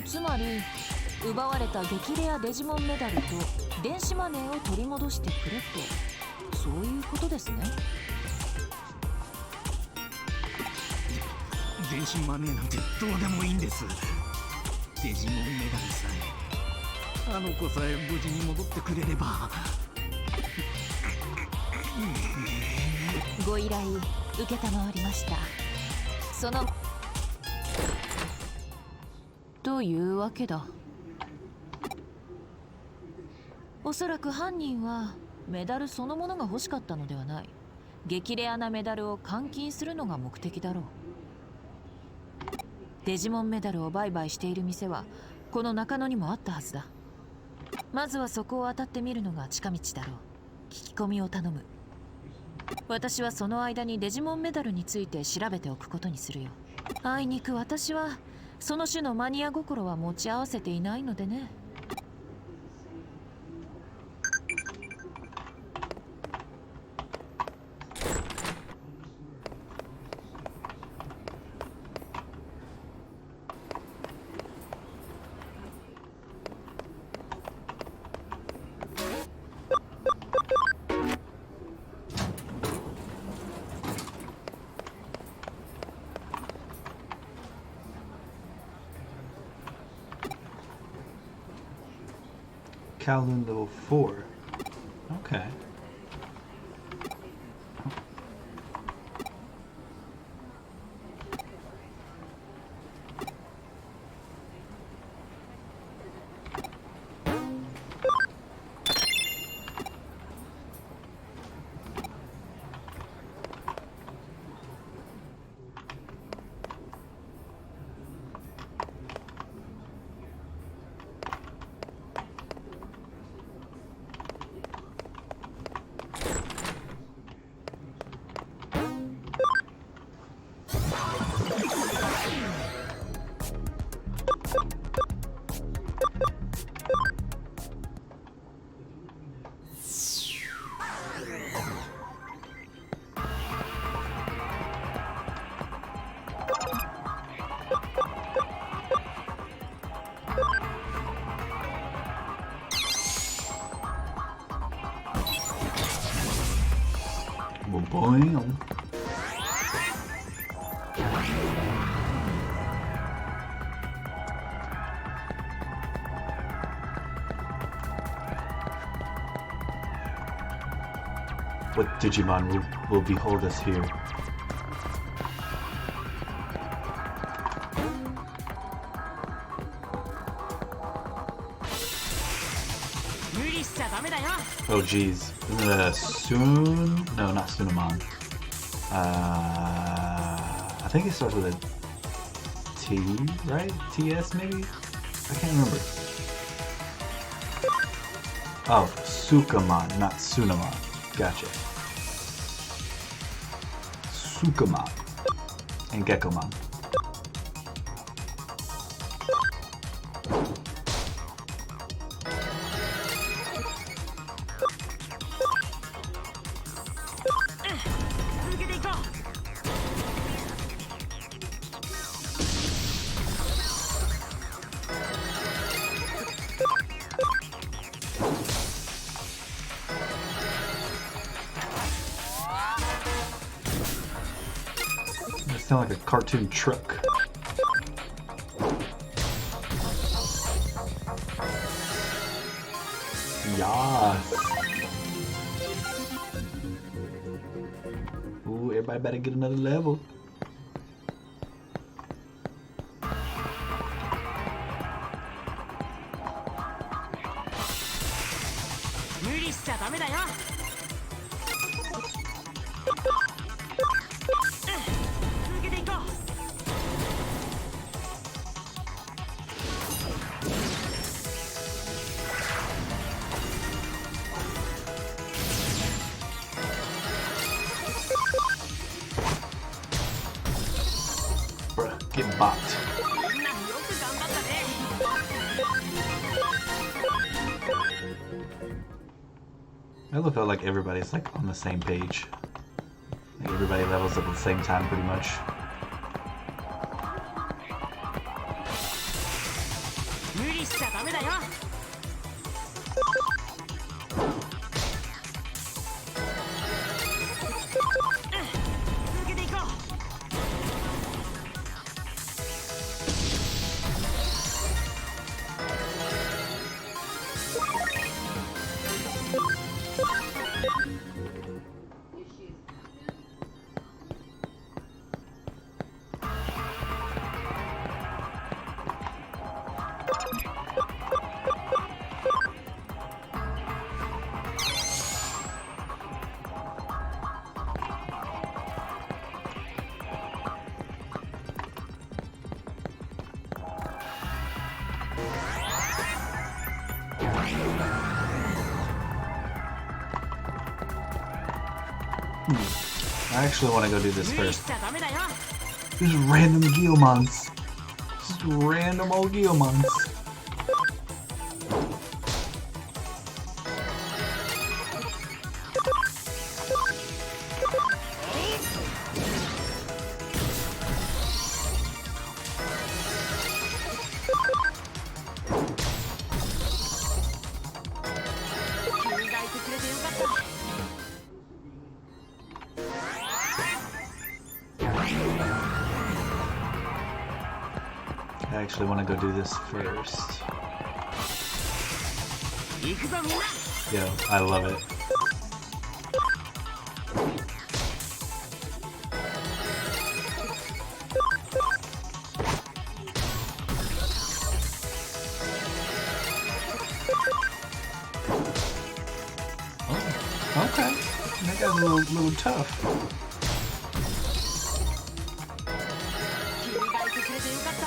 つまり奪われた激レアデジモンメダルと電子マネーを取り戻してくれと、そういうことですね。電子マネーなんてどうでもいいんです。デジモンメダルさえ、あの子さえ無事に戻ってくれれば。ご依頼承りました。そのというわけだ。おそらく犯人はメダルそのものが欲しかったのではない。激レアなメダルを換金するのが目的だろう。デジモンメダルを売買している店はこの中野にもあったはずだ。まずはそこを当たってみるのが近道だろう。聞き込みを頼む。私はその間にデジモンメダルについて調べておくことにするよ。あいにく私はその種のマニア心は持ち合わせていないのでね。Kowloon level 4. Okay. Bam. What Digimon will behold us here? Oh geez. Soon? No, not Sunamon. I think it starts with a T, right? TS maybe? I can't remember. Oh, Sukamon, not Sunamon. Gotcha. Sukamon and Geckomon. Sound like a cartoon truck. Yas. Ooh, everybody better get another level. Get bopped. みんなよく頑張ったね。 I love how like everybody's like on the same page. Like everybody levels up at the same time pretty much. 無理しちゃダメだよ。続けていこう。 I actually want to go do this 無理し first. ちゃダメだよ。 Just random Geomons. Just random old Geomons. I actually want to go do this first. 行くぞみんな。 Yo, I love it. Oh, okay. That guy's a little tough. 君がいてくれてよかった。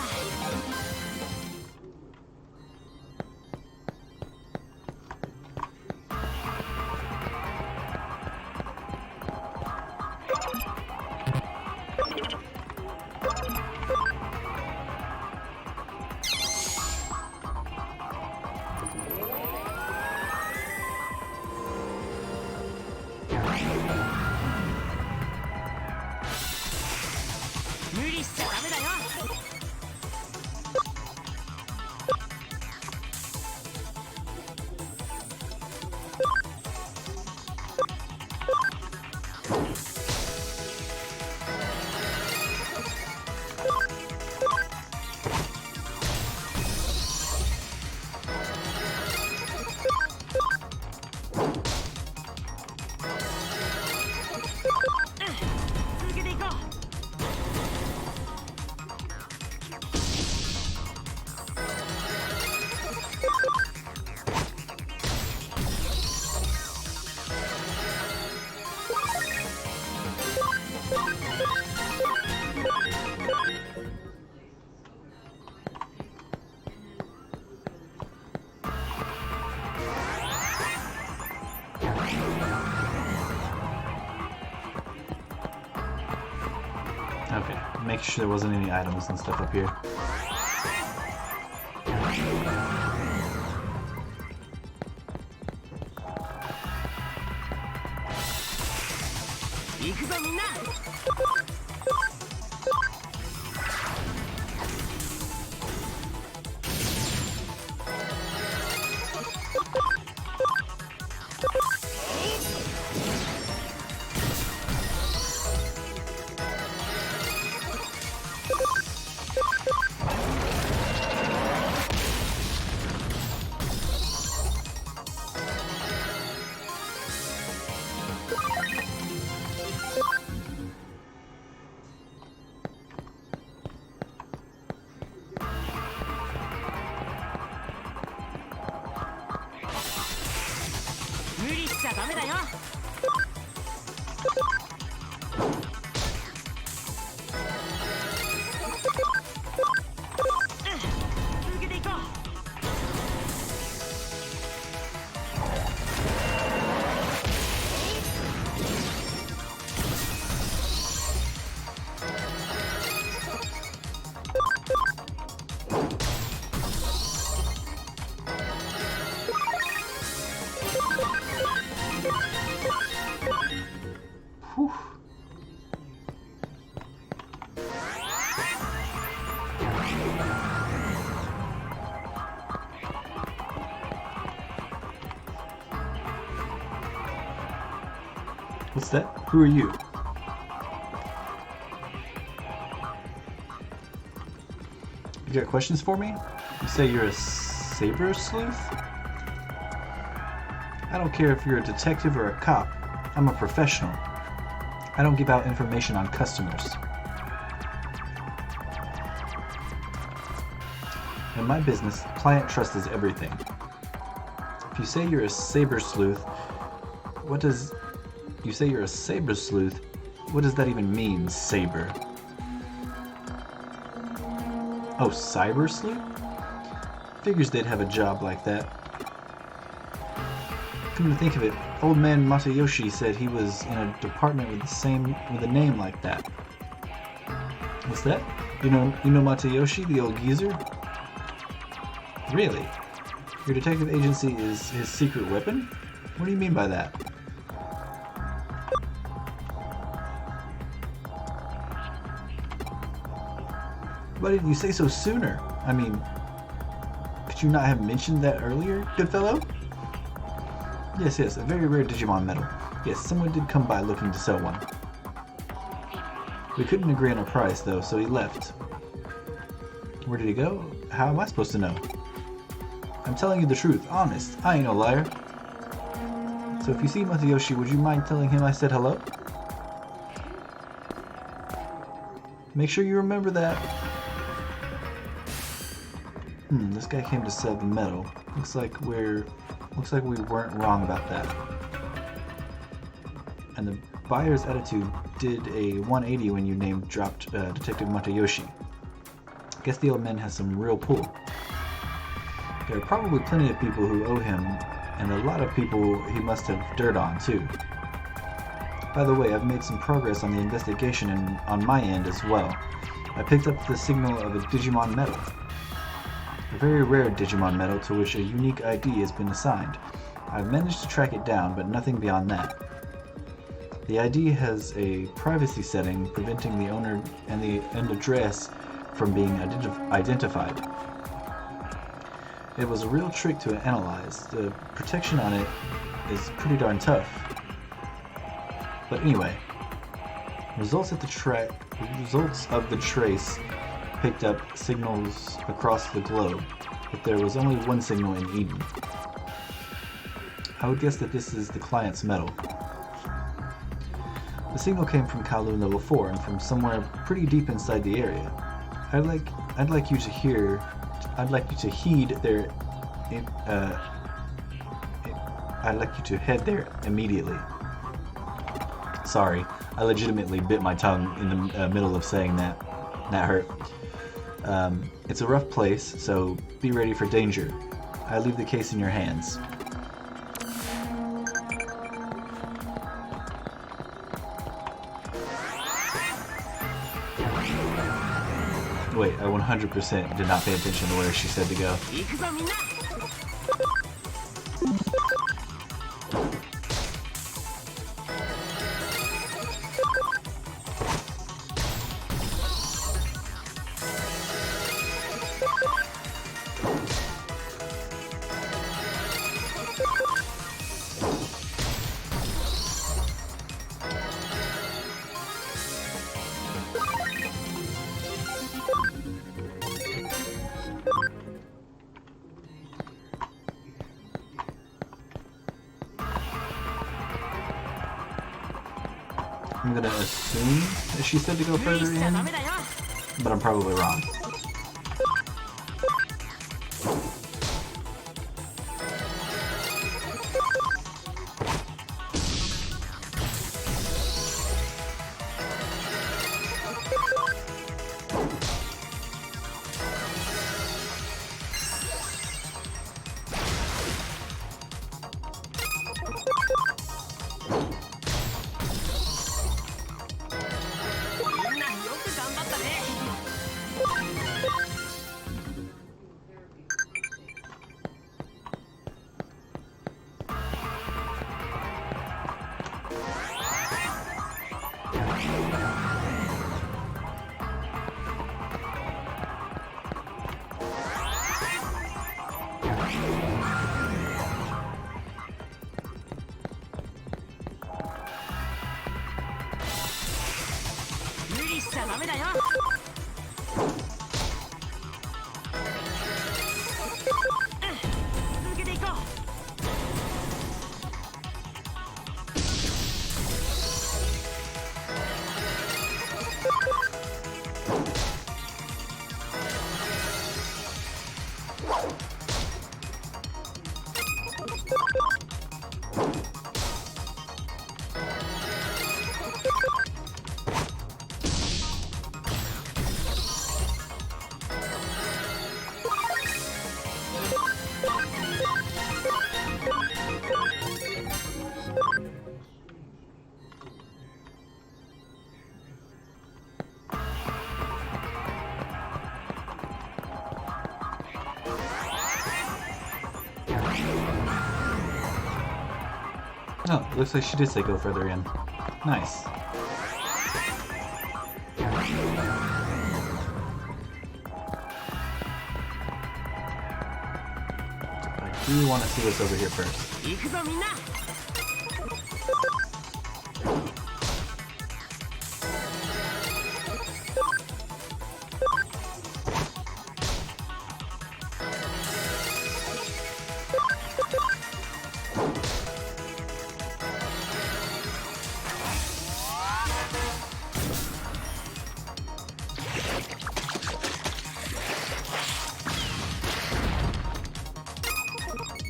無理しちゃダメだよ。 続けていこう。 Okay, make sure there wasn't any items and stuff up here. 行くぞみんな。 Okay, Whew. What's that? Who are you? You got questions for me? You say you're a saber sleuth? I don't care if you're a detective or a cop. I'm a professional. I don't give out information on customers. In my business, client trust is everything. If you say you're a saber sleuth, what does that even mean, saber? Oh, cyber sleuth? Figures they'd have a job like that. Come to think of it, old man Matayoshi said he was in a department with a name like that. What's that? You know Matayoshi, the old geezer? Really? Your detective agency is his secret weapon? What do you mean by that? Why didn't you say so sooner? I mean, could you not have mentioned that earlier, good fellow? Yes, a very rare Digimon medal. Yes, someone did come by looking to sell one. We couldn't agree on a price, though, so he left. Where did he go? How am I supposed to know? I'm telling you the truth, honest. I ain't no liar. So if you see Matayoshi, would you mind telling him I said hello? Make sure you remember that. This guy came to sell the medal. Looks like we weren't wrong about that. And the buyer's attitude did a 180 when you name-dropped Detective Matayoshi. Guess the old man has some real pull. There are probably plenty of people who owe him, and a lot of people he must have dirt on, too. By the way, I've made some progress on the investigation and on my end as well. I picked up the signal of a Digimon medal. A very rare Digimon medal to which a unique ID has been assigned. I've managed to track it down, but nothing beyond that. The ID has a privacy setting preventing the owner and the address from being identified. It was a real trick to analyze. The protection on it is pretty darn tough. But anyway, results of the trace picked up signals across the globe, but there was only one signal in Eden. I would guess that this is the client's medal. The signal came from Kowloon Level 4 and from somewhere pretty deep inside the area. I'd like you to head there immediately. Sorry, I legitimately bit my tongue in the middle of saying that. That hurt. It's a rough place, so be ready for danger. I leave the case in your hands. Wait, I 100% did not pay attention to where she said to go. I'm gonna assume that she said to go further in, but I'm probably wrong. 無理しちゃダメだよ。続けていこう。Oh, looks like she did say go further in. Nice. I do want to see what's over here first. 行くぞみんな。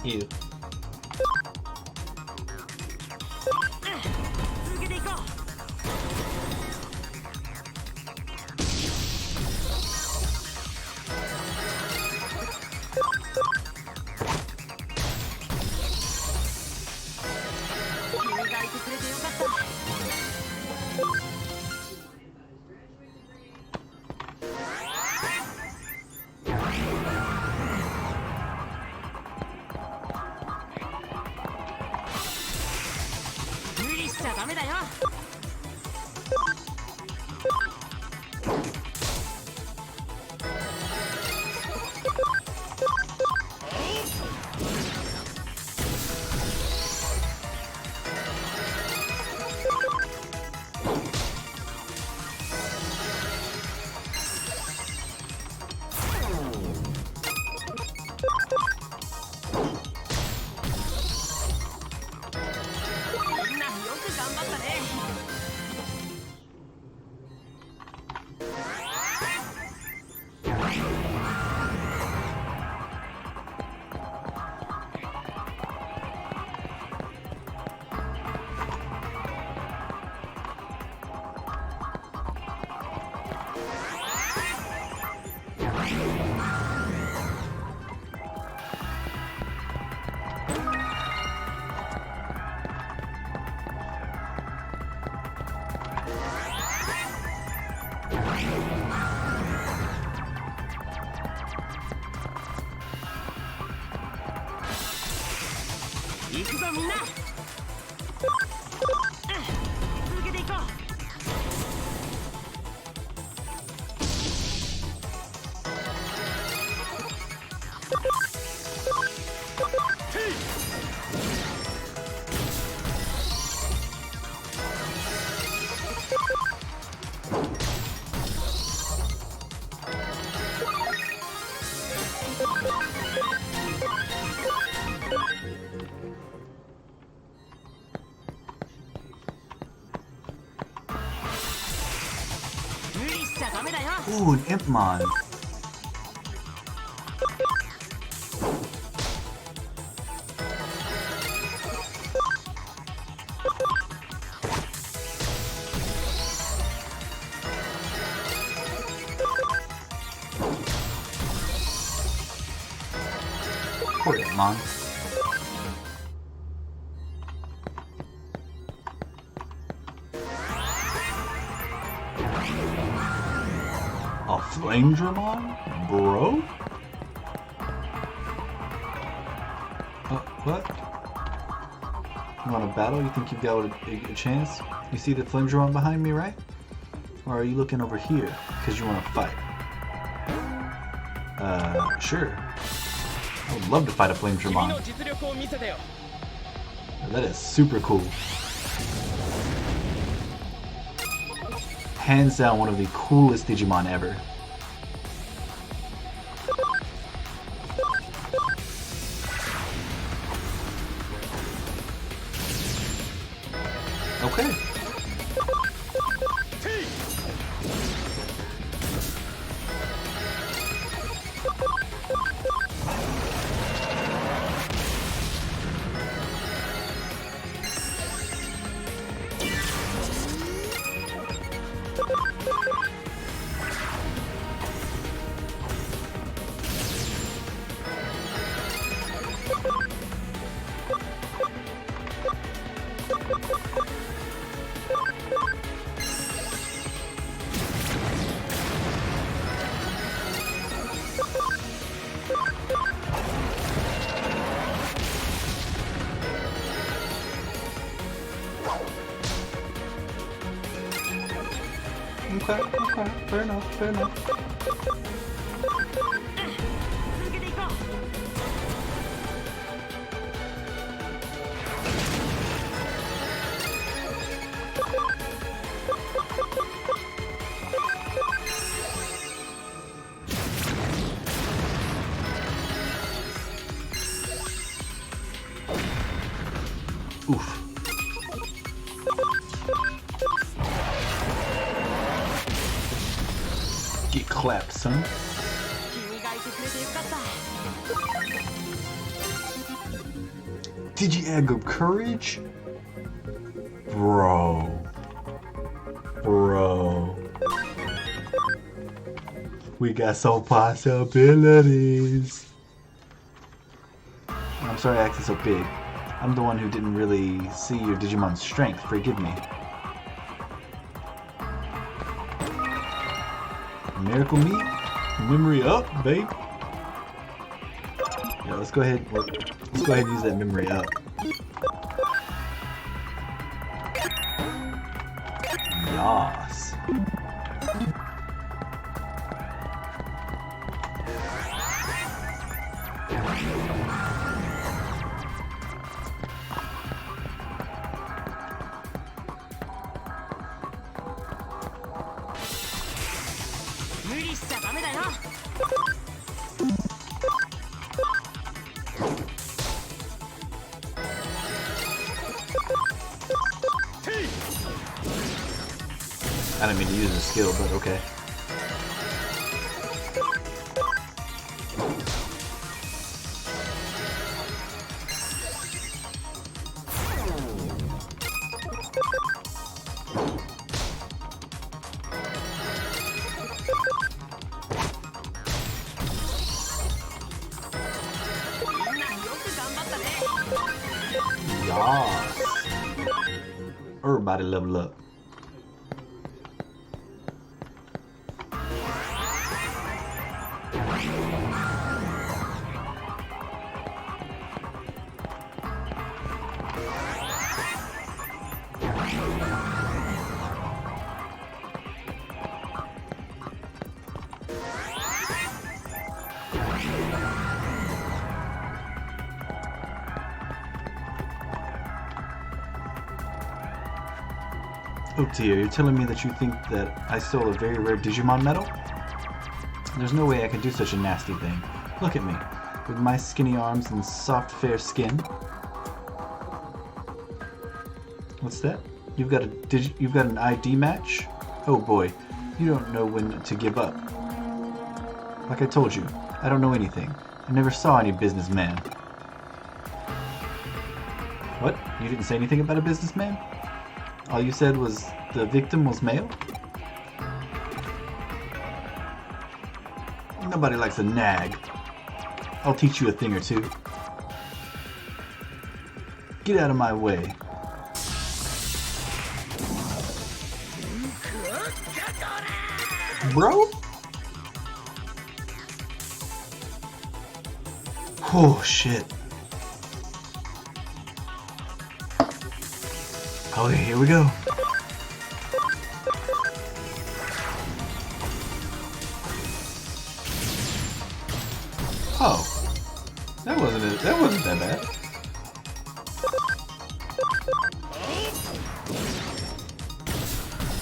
Ew. 続けていこう。君がいてくれてよかった。無理しちゃダメだよ。みんなよく頑張ったね。行くぞみんな。続けていこう。無理しちゃダメだよ。 Ooh, an Impmon. Poor Impmon. A Flame Dramon? Bro? What? You want to battle? You think you've got a chance? You see the Flame Dramon behind me, right? Or are you looking over here because you want to fight? Sure. I would love to fight a flame Digimon. That is super cool. Hands down one of the coolest Digimon ever. Okay. Okay, fair enough, fair enough. Oof. Get clapped, son. Digi-Egg Courage? Bro. We got some possibilities. I'm sorry I acted so big. I'm the one who didn't really see your Digimon's strength. Forgive me. Miracle Meat? Memory up, babe. Yeah, let's go ahead and use that memory up. Yas. I didn't mean to use a skill, but okay. Yas. Everybody level up. Oh dear, you're telling me that you think that I stole a very rare Digimon medal? There's no way I could do such a nasty thing. Look at me, with my skinny arms and soft, fair skin. What's that? You've got an ID match? Oh boy, you don't know when to give up. Like I told you, I don't know anything. I never saw any businessman. What? You didn't say anything about a businessman? All you said was the victim was male? Nobody likes a nag. I'll teach you a thing or two. Get out of my way. Bro? Oh shit. Okay, here we go. Oh, that wasn't that bad.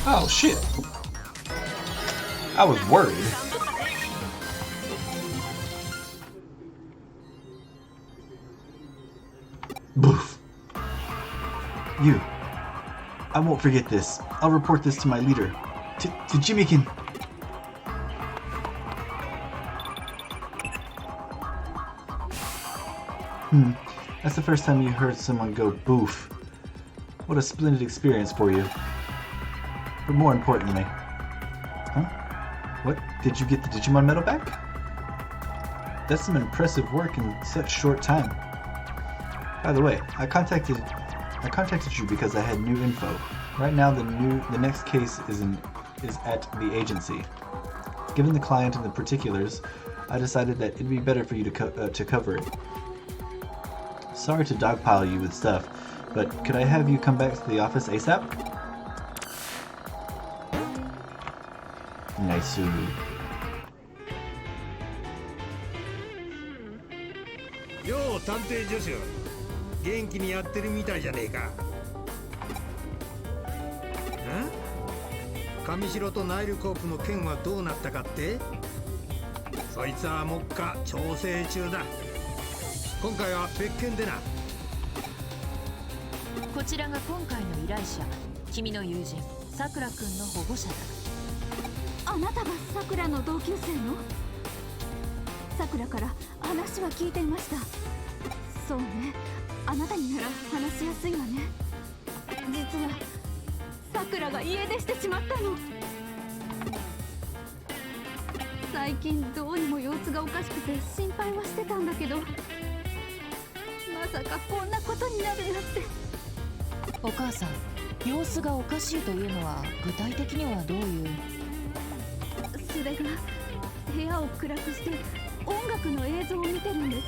Oh shit! I was worried. Boof. You. I won't forget this. I'll report this to my leader. To Jimmy-kin. That's the first time you heard someone go boof. What a splendid experience for you. But more importantly... Huh? What? Did you get the Digimon medal back? That's some impressive work in such short time. By the way, I contacted you because I had new info. Right now the next case is at the agency. Given the client and the particulars, I decided that it'd be better for you to cover it. Sorry to dogpile you with stuff, but could I have you come back to the office ASAP? Nice. よう探偵助手、元気にやってるみたいじゃねえか。上城とナイルコープの件はどうなったかって？そいつは目下調整中だ。今回は別件でな。こちらが今回の依頼者、君の友人さくらくんの保護者だ。あなたがさくらの同級生の？さくらから話は聞いていました。そうね、あなたになら話しやすいわね。実はさくらが家出してしまったの。最近どうにも様子がおかしくて心配はしてたんだけど、まさかこんなことになるなんて。お母さん、様子がおかしいというのは具体的にはどういう？それが部屋を暗くして音楽の映像を見てるんです。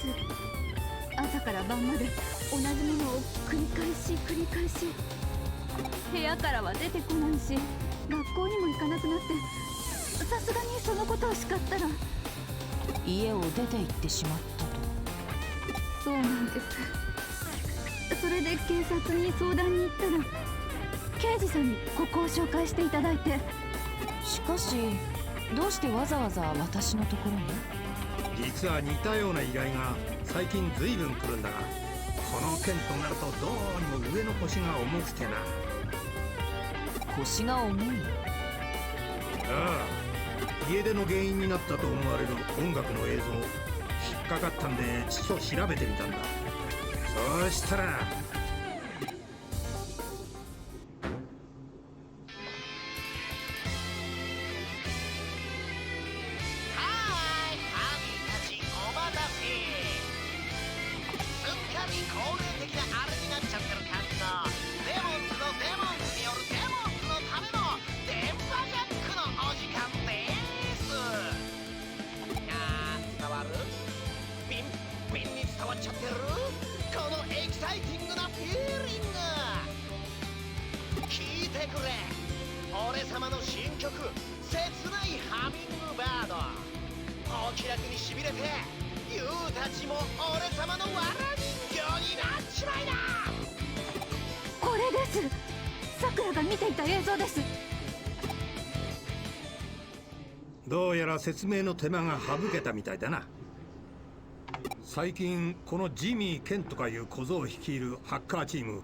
朝から晩まで同じものを繰り返し、部屋からは出てこないし、学校にも行かなくなって、さすがにそのことを叱ったら家を出て行ってしまったと。そうなんです。それで警察に相談に行ったら刑事さんにここを紹介していただいて。しかしどうしてわざわざ私のところに？実は似たような依頼が最近ずいぶん来るんだが、この件となるとどうにも上の腰が重くてな。腰が重い？ああ、家出の原因になったと思われる音楽の映像、引っかかったんでちょっと調べてみたんだ。そうしたらこれです。さくらが見ていた映像です。どうやら説明の手間が省けたみたいだな。最近このジミー・ケンとかいう小僧を率いるハッカーチーム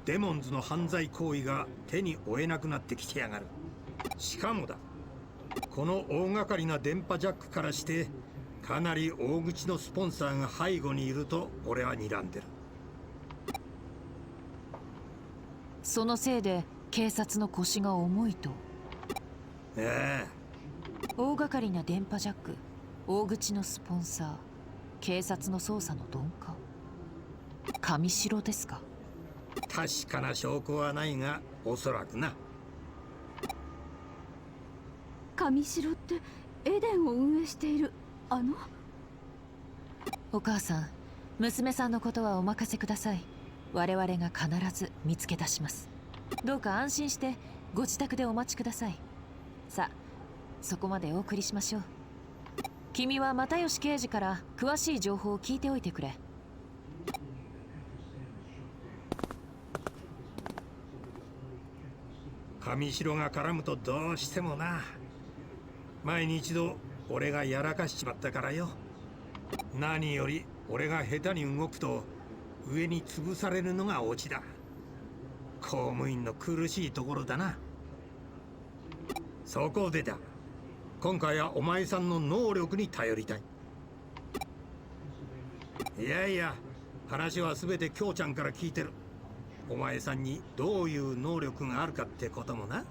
デモンズの犯罪行為が手に負えなくなってきてやがる。しかもだ、この大掛かりな電波ジャックからしてかなり大口のスポンサーが背後にいると俺は睨んでる。そのせいで警察の腰が重いと？ええ。大掛かりな電波ジャック、大口のスポンサー、警察の捜査の鈍化、上城ですか？確かな証拠はないがおそらくな。上城ってエデンを運営しているあの？お母さん、娘さんのことはお任せください。我々が必ず見つけ出します。どうか安心してご自宅でお待ちください。さあ、そこまでお送りしましょう。君は又吉刑事から詳しい情報を聞いておいてくれ。上白が絡むとどうしてもな。前に一度俺がやらかしちまったからよ。何より俺が下手に動くと上に潰されるのがオチだ。公務員の苦しいところだな。そこでだ、今回はお前さんの能力に頼りたい。いやいや、話は全て京ちゃんから聞いてる。お前さんにどういう能力があるかってこともな。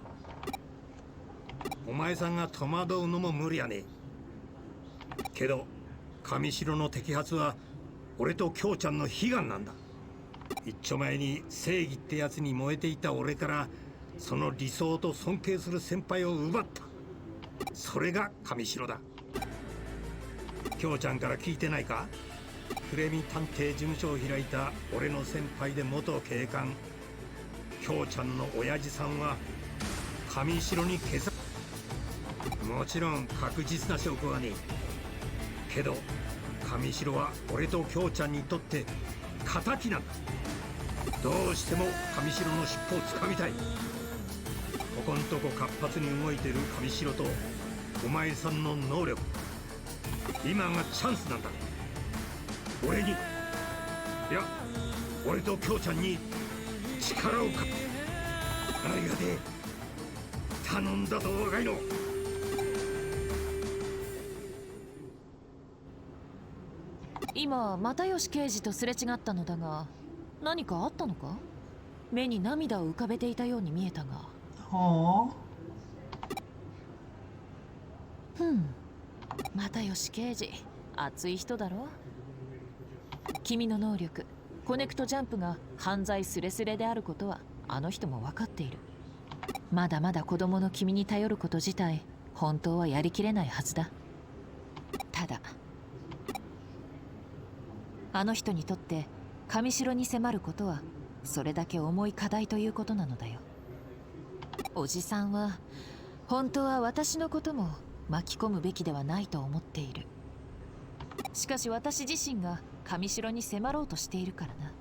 お前さんが戸惑うのも無理やね。けど上白の摘発は俺と京ちゃんの悲願なんだ。一丁前に正義ってやつに燃えていた俺からその理想と尊敬する先輩を奪った。それが上白だ。京ちゃんから聞いてないか？クレミ探偵事務所を開いた俺の先輩で元警官京ちゃんの親父さんは上白に消さ。もちろん確実な証拠はねえけど、上白は俺と京ちゃんにとって敵なんだ。どうしても上白の尻尾をつかみたい。ここんとこ活発に動いてる上白とお前さんの能力、今がチャンスなんだ。俺に、いや俺と京ちゃんに力をありがてえ。頼んだぞ若いの。今又吉刑事とすれ違ったのだが、何かあったのか？目に涙を浮かべていたように見えたが。は又吉刑事、熱い人だろ。君の能力コネクトジャンプが犯罪スレスレであることはあの人も分かっている。まだまだ子供の君に頼ること自体本当はやりきれないはずだ。ただあの人にとって上白に迫ることはそれだけ重い課題ということなのだよ。おじさんは本当は私のことも巻き込むべきではないと思っている。しかし私自身が上白に迫ろうとしているからな。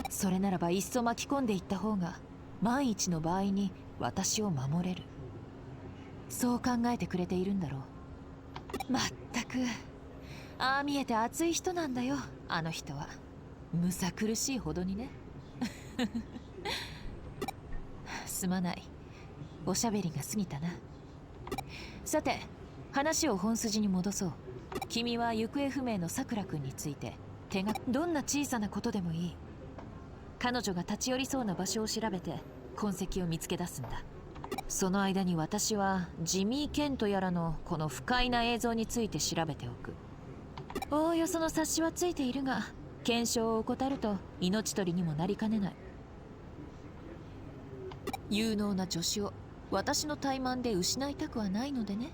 それならばいっそ巻き込んでいった方が万一の場合に私を守れる。そう考えてくれているんだろう。まったく、ああ見えて熱い人なんだよ、あの人は。むさ苦しいほどにね。すまない、おしゃべりが過ぎたな。さて話を本筋に戻そう。君は行方不明のさくらくんについてどんな小さなことでもいい。彼女が立ち寄りそうな場所を調べて痕跡を見つけ出すんだ。その間に私はジミー・ケントやらのこの不快な映像について調べておく。おおよその察しはついているが、検証を怠ると命取りにもなりかねない。有能な助手を私の怠慢で失いたくはないのでね。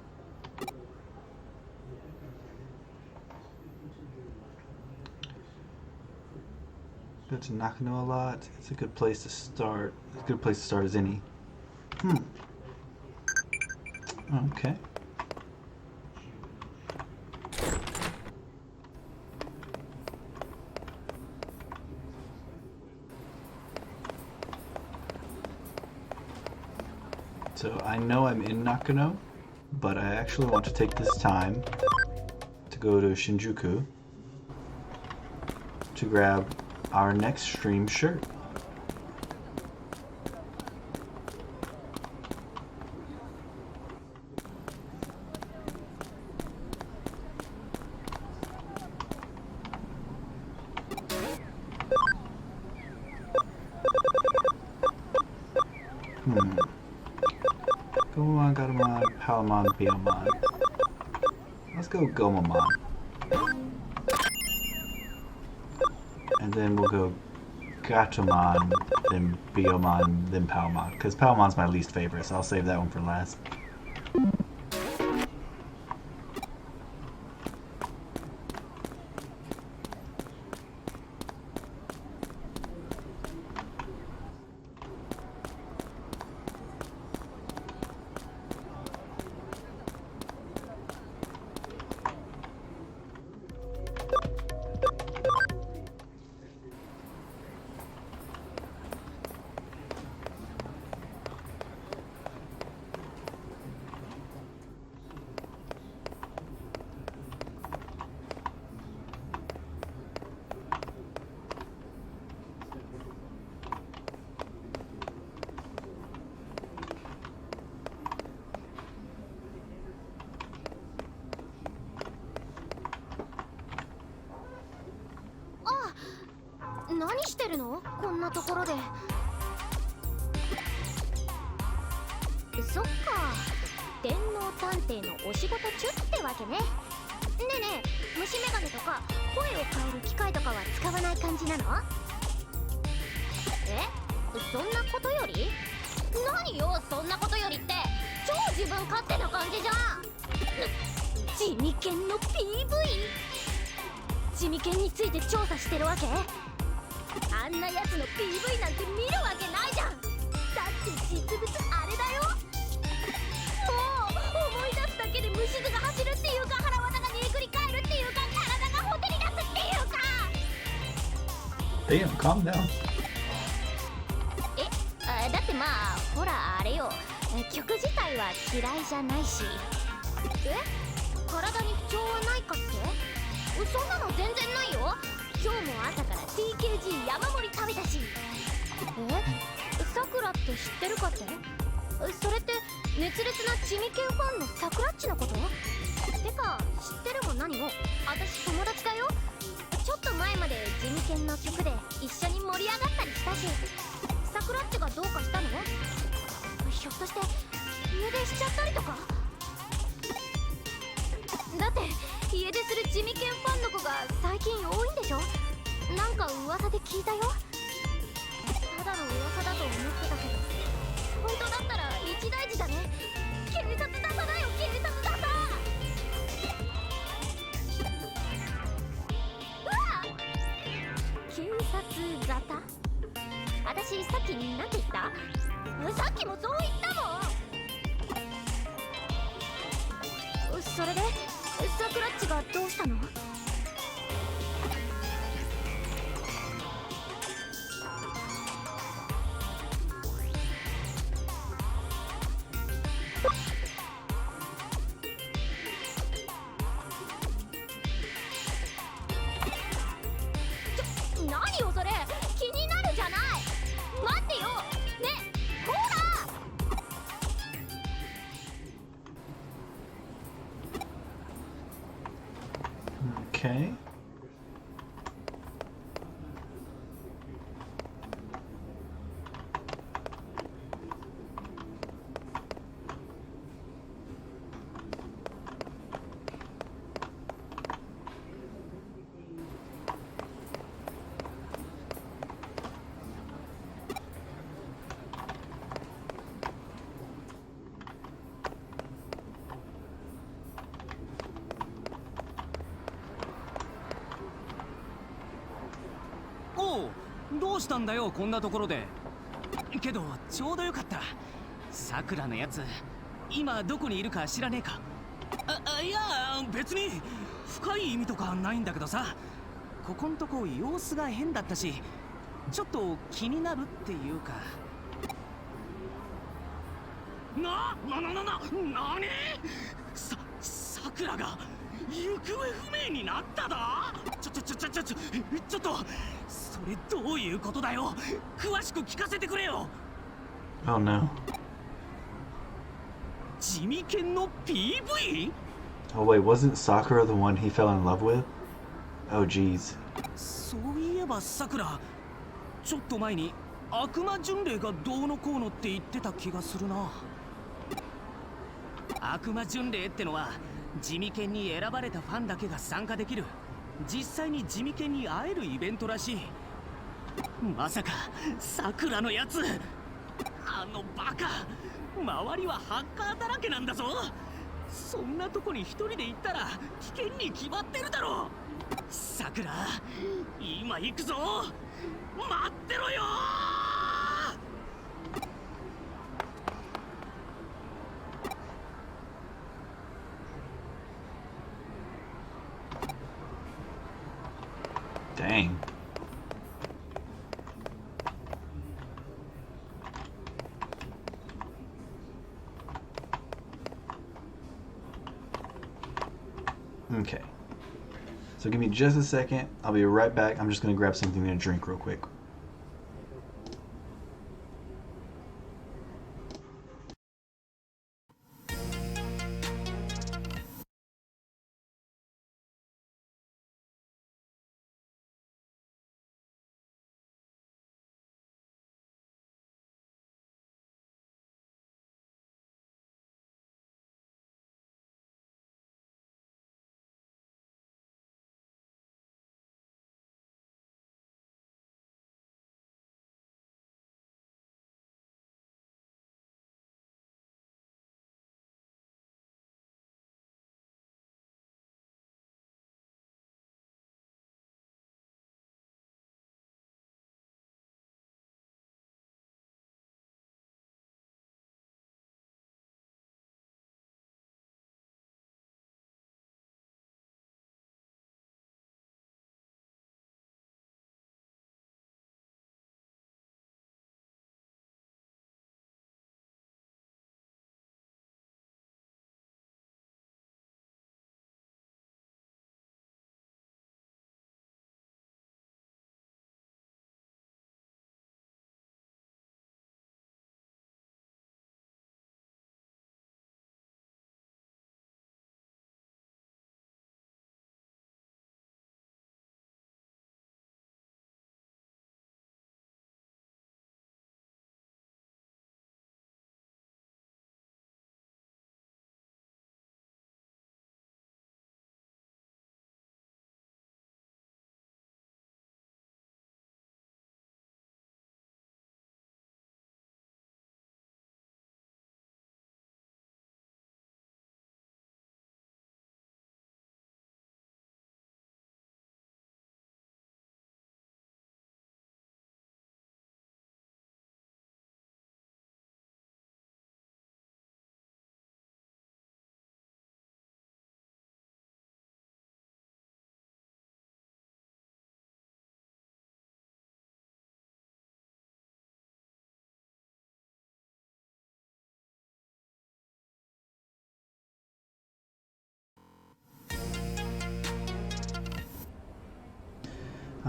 Go to Nakano a lot. It's a good place to start. As good a place to start as any. Okay. So I know I'm in Nakano, but I actually want to take this time to go to Shinjuku to grab our next stream shirt. Gomamon, Gatomon, Palamon, Biyomon. Let's go Gomamon. And then we'll go Gatomon, then Biyomon, then Palmon. Because Palmon's my least favorite, so I'll save that one for last. ってるの？こんなところで。そっか、電脳探偵のお仕事中ってわけね。ねえねえ、虫眼鏡とか声を変える機械とかは使わない感じなの？そんなことより？何よそんなことよりって、超自分勝手な感じじゃん。地味犬の PV？ 地味犬について調査してるわけ？あんなやつの PV なんて見るわけないじゃん。だって実物あれだよ。もう思い出すだけで虫唾が走るっていうか、腹渡が煮えくり返るっていうか、体がほてり出すっていうか。 Damn, calm down. だってまあほらあれよ、曲自体は嫌いじゃないし。体に不調はないかって？そんなの全然ないよ。今日も朝から TKG 山盛り食べたし。さくらって知ってるかって？それって熱烈な地味犬ファンのさくらっちのこと？てか知ってるも何も、私友達だよ。ちょっと前まで地味犬の曲で一緒に盛り上がったりしたし。さくらっちがどうかしたの？ひょっとして家出しちゃったりとか？だって家出する地味犬ファンの子が最近多いんでしょ？なんか噂で聞いたよ。ただの噂だと思ってたけど、本当だったら一大事だね。警察沙汰だよ、警察沙汰。うわっ、警察沙汰？私さっき何て言った？さっきもそう言ったもん。それでさくらっちがどうしたの？何よそれ、気になるじゃない。待ってよね、ほら。Okay.おう、どうしたんだよこんなところで。けどちょうどよかった。さくらのやつ今どこにいるか知らねえか？いや別に深い意味とかないんだけどさ、ここんとこ様子が変だったし、ちょっと気になるっていうか。なに？さくらが行方不明になっただ？ちょっとそれどういうことだよ。詳しく聞かせてくれよ。Oh no. 地味犬の PV？ Oh wait, wasn't Sakura the one he fell in love with? Oh geez. そういえばさくら、ちょっと前に悪魔巡礼がどうのこうのって言ってた気がするな。悪魔巡礼ってのは地味犬に選ばれたファンだけが参加できる、実際に地味犬に会えるイベントらしい。まさかさくらのやつ、あのバカ、周りはハッカーだらけなんだぞ。そんなとこに一人で行ったら危険に決まってるだろ。さくら、今行くぞ。待ってろよ。Dang. Okay. So give me just a second. I'll be right back. I'm just going to grab something to drink real quick.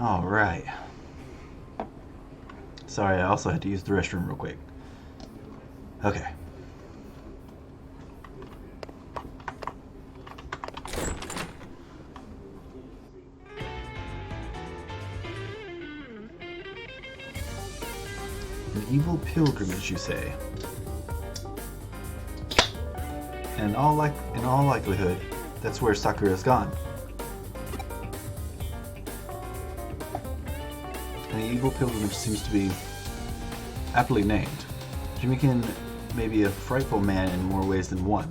Alright. Sorry, I also had to use the restroom real quick. Okay. An evil pilgrimage, you say? And in all likelihood, that's where Sakura's gone. An evil pilgrimage seems to be aptly named. Jimikin may be a frightful man in more ways than one.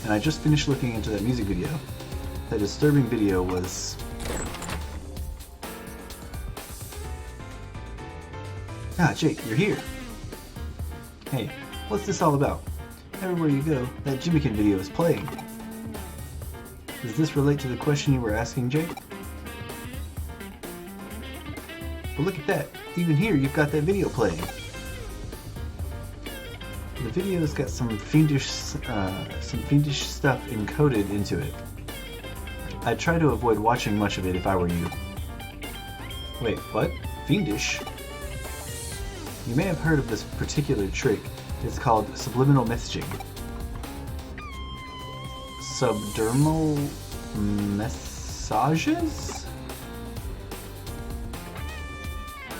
And I just finished looking into that music video. That disturbing video was... Ah, Jake, you're here! Hey, what's this all about? Everywhere you go, that Jimikin video is playing. Does this relate to the question you were asking, Jake? But look at that! Even here, you've got that video playing. The video's got some fiendish stuff encoded into it. I'd try to avoid watching much of it if I were you. Wait, what? Fiendish? You may have heard of this particular trick. It's called subliminal messaging. Subdermal messages?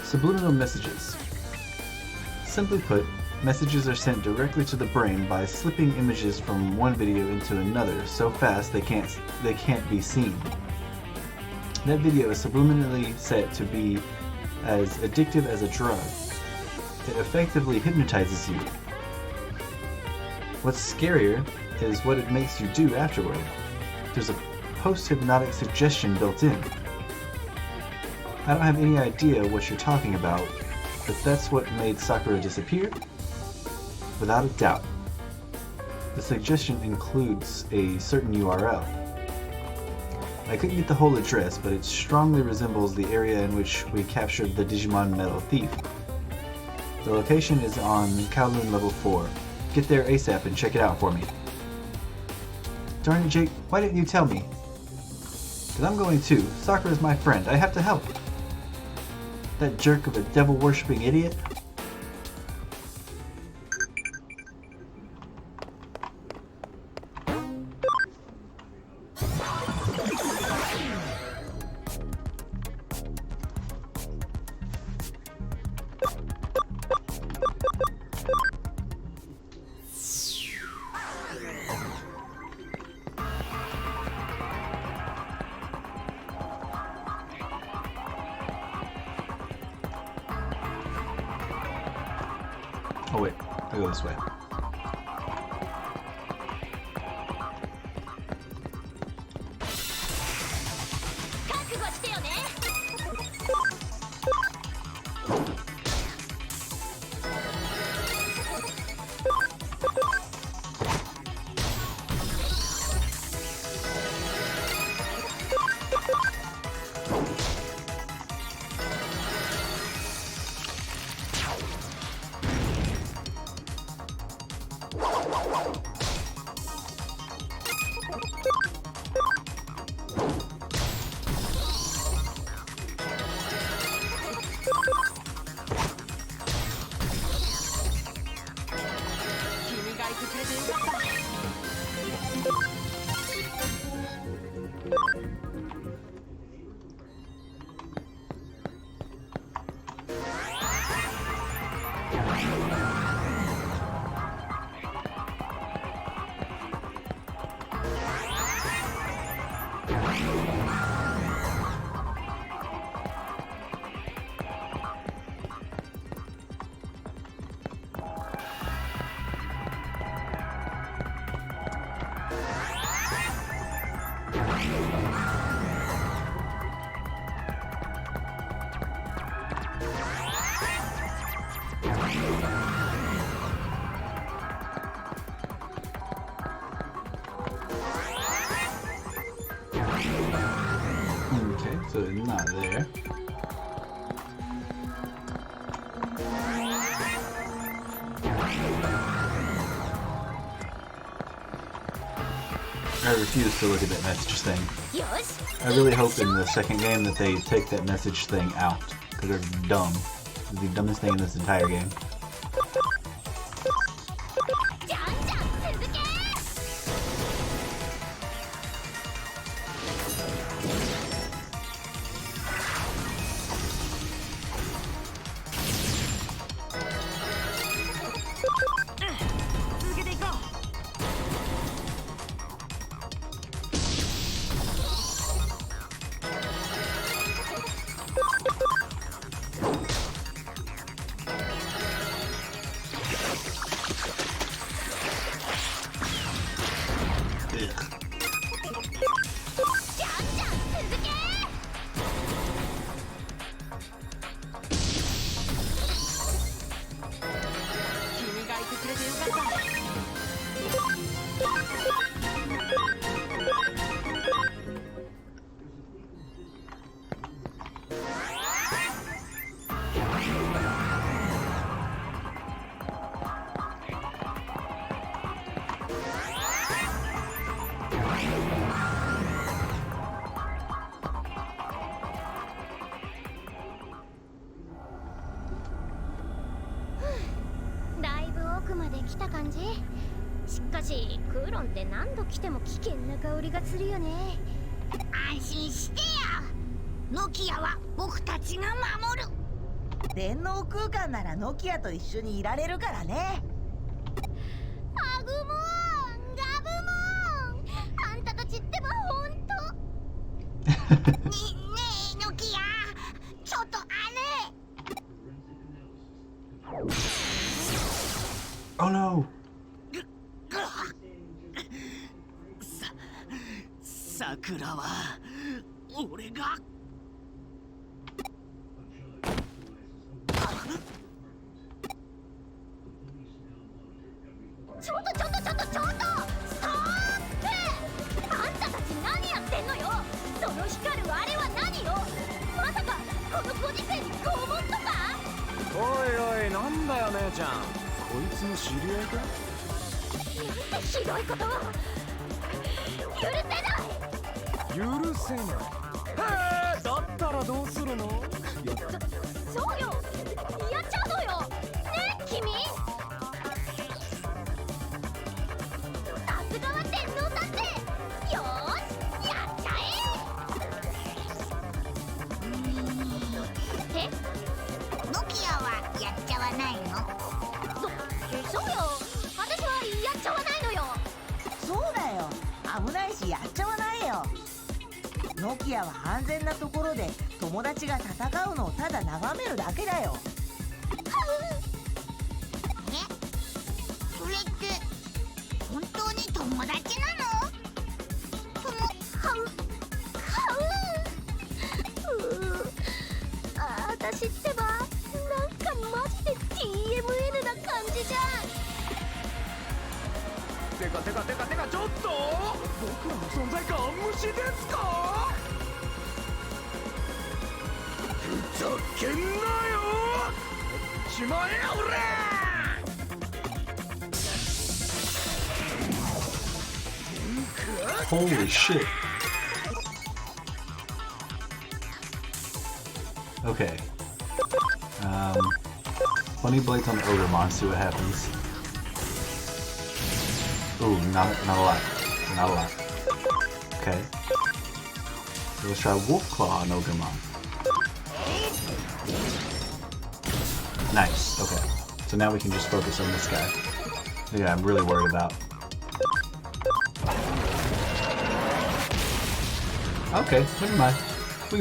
Subliminal messages. Simply put, messages are sent directly to the brain by slipping images from one video into another so fast they can't be seen. That video is subliminally set to be as addictive as a drug. It effectively hypnotizes you. What's scarier is what it makes you do afterward. There's a post-hypnotic suggestion built in. I don't have any idea what you're talking about, but that's what made Sakura disappear? Without a doubt. The suggestion includes a certain URL. I couldn't get the whole address, but it strongly resembles the area in which we captured the Digimon Metal Thief. The location is on Kowloon Level 4. Get there ASAP and check it out for me. Darn it, Jake, why didn't you tell me? Because I'm going too. Sakura's my friend. I have to help. That jerk of a devil-worshipping idiot? Oh wait, I go this way. Okay, so it's not there. I refuse to look at that message thing. よし I really hope in the second game that they take that message thing out, because they're dumb. It's the dumbest thing in this entire game. じゃんじゃん続け 続けていこう。 じゃんじゃん続け 君がいてくれてよかった。 だいぶ奥まで来た感じ。しかしクーロンって何度来ても危険な香りがするよね。安心してよ。ノキアは僕たちが守る。電脳空間ならノキアと一緒にいられるからね。アグモンガブモンあんたたちってばほんと。ねえノキア、ちょっとあれ。 Oh no! さくらは俺が。 ちょっとストーップ。あんたたち何やってんのよ。その光るあれは何よ。まさかこのご時世に拷問とか。おいおい、なんだよ姉ちゃん、こいつの知り合いか？なんてひどいことを。許せない。許せない。へえ、だったらどうするの？そうよ、やっちゃうのよねえ君。さすがは電脳探偵。よーしやっちゃえ。え、ノキアはやっちゃわないの？そうよ、私はやっちゃわないのよ。そうだよ、危ないしやっちゃわないよ。ノキアは安全なところで友達が戦うのをただ眺めるだけだよ。え、それって本当に友達なの？私ってばなんかマジで TMN な感じじゃん。てかちょっと、僕らの存在感無視ですか？ふざけんなよ。しまえや俺。 Holy shit. Okay. Funny blades on the Ogremon, see what happens. Ooh, not a lot. Not a lot. Okay. So let's try Wolf Claw on Ogremon. Nice, okay. So now we can just focus on this guy. Yeah, I'm really worried about. Okay, never mind. We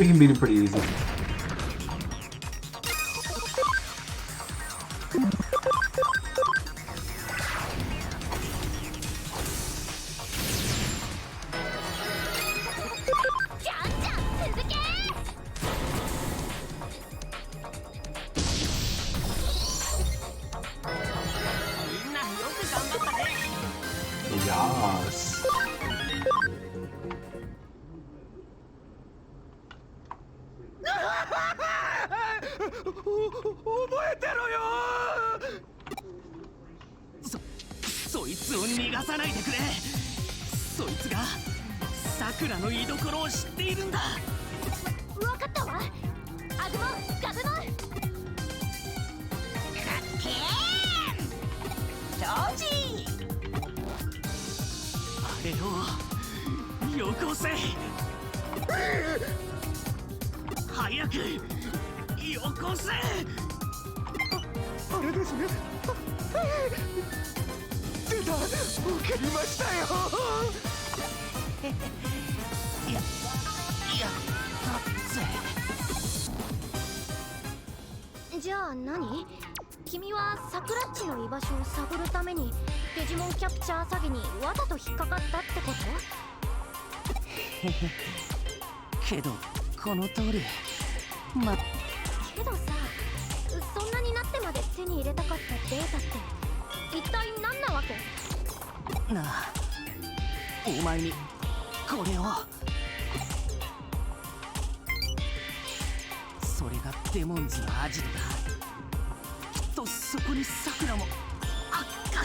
can beat him pretty easy. Yes. 覚えてろよ。そいつを逃がさないでくれ。そいつがさくらの居所を知っているんだ。わかったわ。アグモン、ガブモン。ジョージあれをよこせ。早くよこせ。あれですね。出た、受かりましたよ。やったぜ。じゃあ何？君はサクラッチの居場所を探るためにデジモンキャプチャー詐欺にわざと引っかかったってこと？けどこの通りけどさ、そんなになってまで手に入れたかったデータって一体何なわけ？なあ、お前にこれを。それがデモンズのアジトだ。きっとそこにさくらも。あっか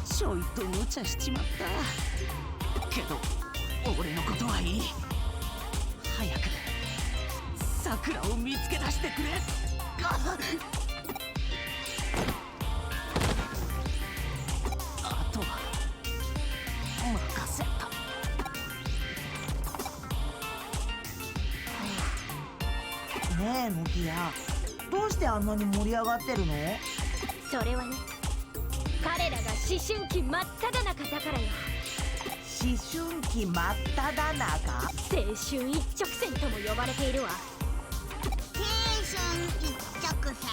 ちょいと無茶しちまったけど、俺のことはいい。早くさくらを見つけ出してくれ。あとは任せた。ねえノキア、どうしてあんなに盛り上がってるの？それはね、彼らが思春期真っ只中だからよ。思春期真っ只中？青春一直線とも呼ばれているわ。青春一直線？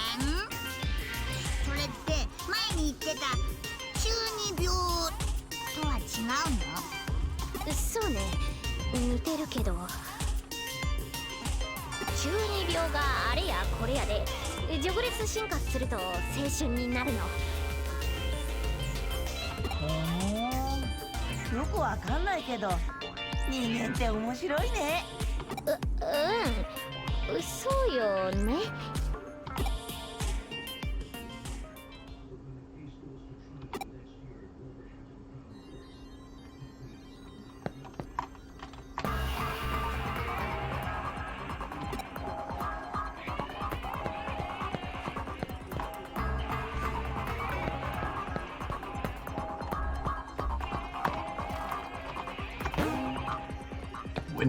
それって前に言ってた中二病とは違うの？そうね、似てるけど、中二病があれやこれやで序列進化すると青春になるの。よくわかんないけど、人間って面白いね。そうよね。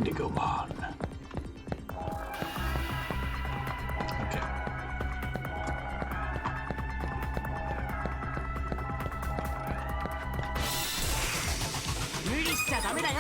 Digimon. Okay. 無理しちゃダメだよ。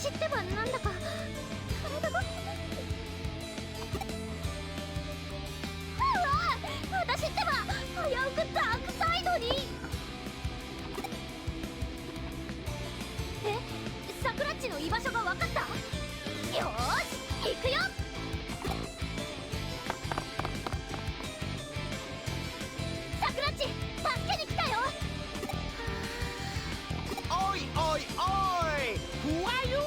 私ってばなんだか体が私ってば危うくダークサイドに。サクラッチの居場所が分かった。よーし行くよ。サクラッチ助けに来たよ。おいおいおいふわよ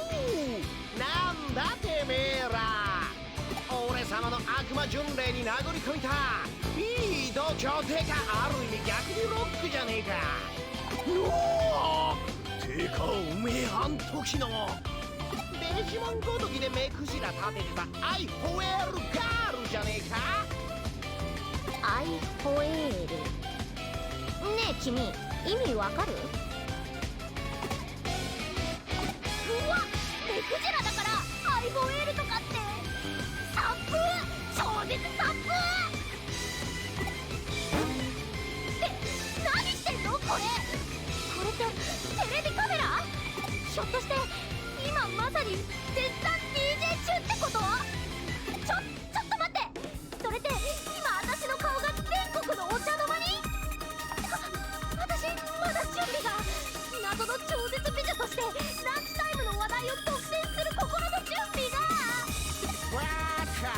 ー、なんだてめえら。俺様の悪魔巡礼に殴り込みたいい度胸てか、ある意味逆にロックじゃねえか。おーてかおめえあん時のデジモンごときで目くじら立ててたアイホエールガールじゃねえか。アイホエールねえ君、意味わかる？うわ、目くじらだからアイホエールとかってサップ超絶サップって何してんのこれ。これってテレビカメラ？ひょっとして今まさに絶賛 DJ 中ってこと？ちょっと待って、それって今私の顔が全国のお茶の間に？私まだ準備が謎の超絶美女としてランチタイムの話題を独占する心の準備が。わーか、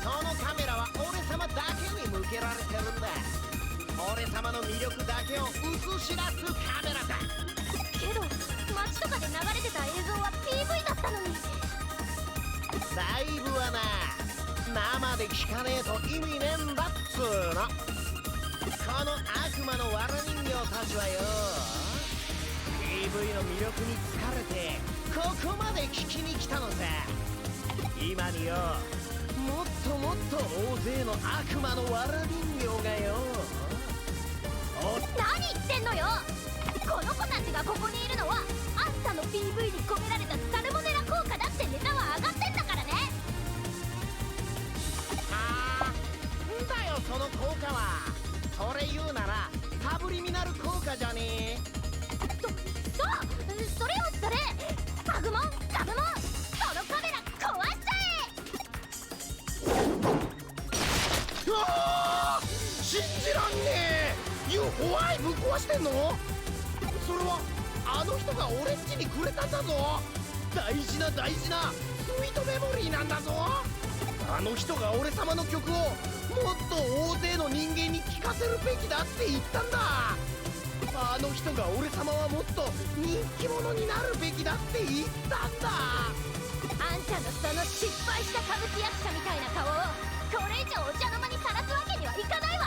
そのカメラは俺様だけに向けられてるんだ。俺様の魅力だけを映し出すカメラだ。けど街とかで流れてた映像は PV だったのに。ライブはな、生で聞かねえと意味ねえんだっつーの。この悪魔のわら人形たちはよ、 PV の魅力に疲れてここまで聞きに来たのさ。今によ、もっともっと大勢の悪魔のわら人形がよ。何言ってんのよ。この子たちがここにいるのはあんたの PV に込められたサルモネラ効果だってネタは上がってんだからね。んだよその効果は。それ言うならサブリミナル効果じゃねえ。それよそれ。パグモンガブモン、そのカメラ壊しちゃえ。うわー、信じらんねえ。UFO ぶっ壊してんの？それはあの人が俺んちにくれたんだぞ。大事な大事なスイートメモリーなんだぞ。あの人が俺様の曲をもっと大勢の人間に聴かせるべきだって言ったんだ。あの人が俺様はもっと人気者になるべきだって言ったんだ。あんたのその失敗した歌舞伎役者みたいな顔をこれ以上お茶の間にさらすわけにはいかないわ。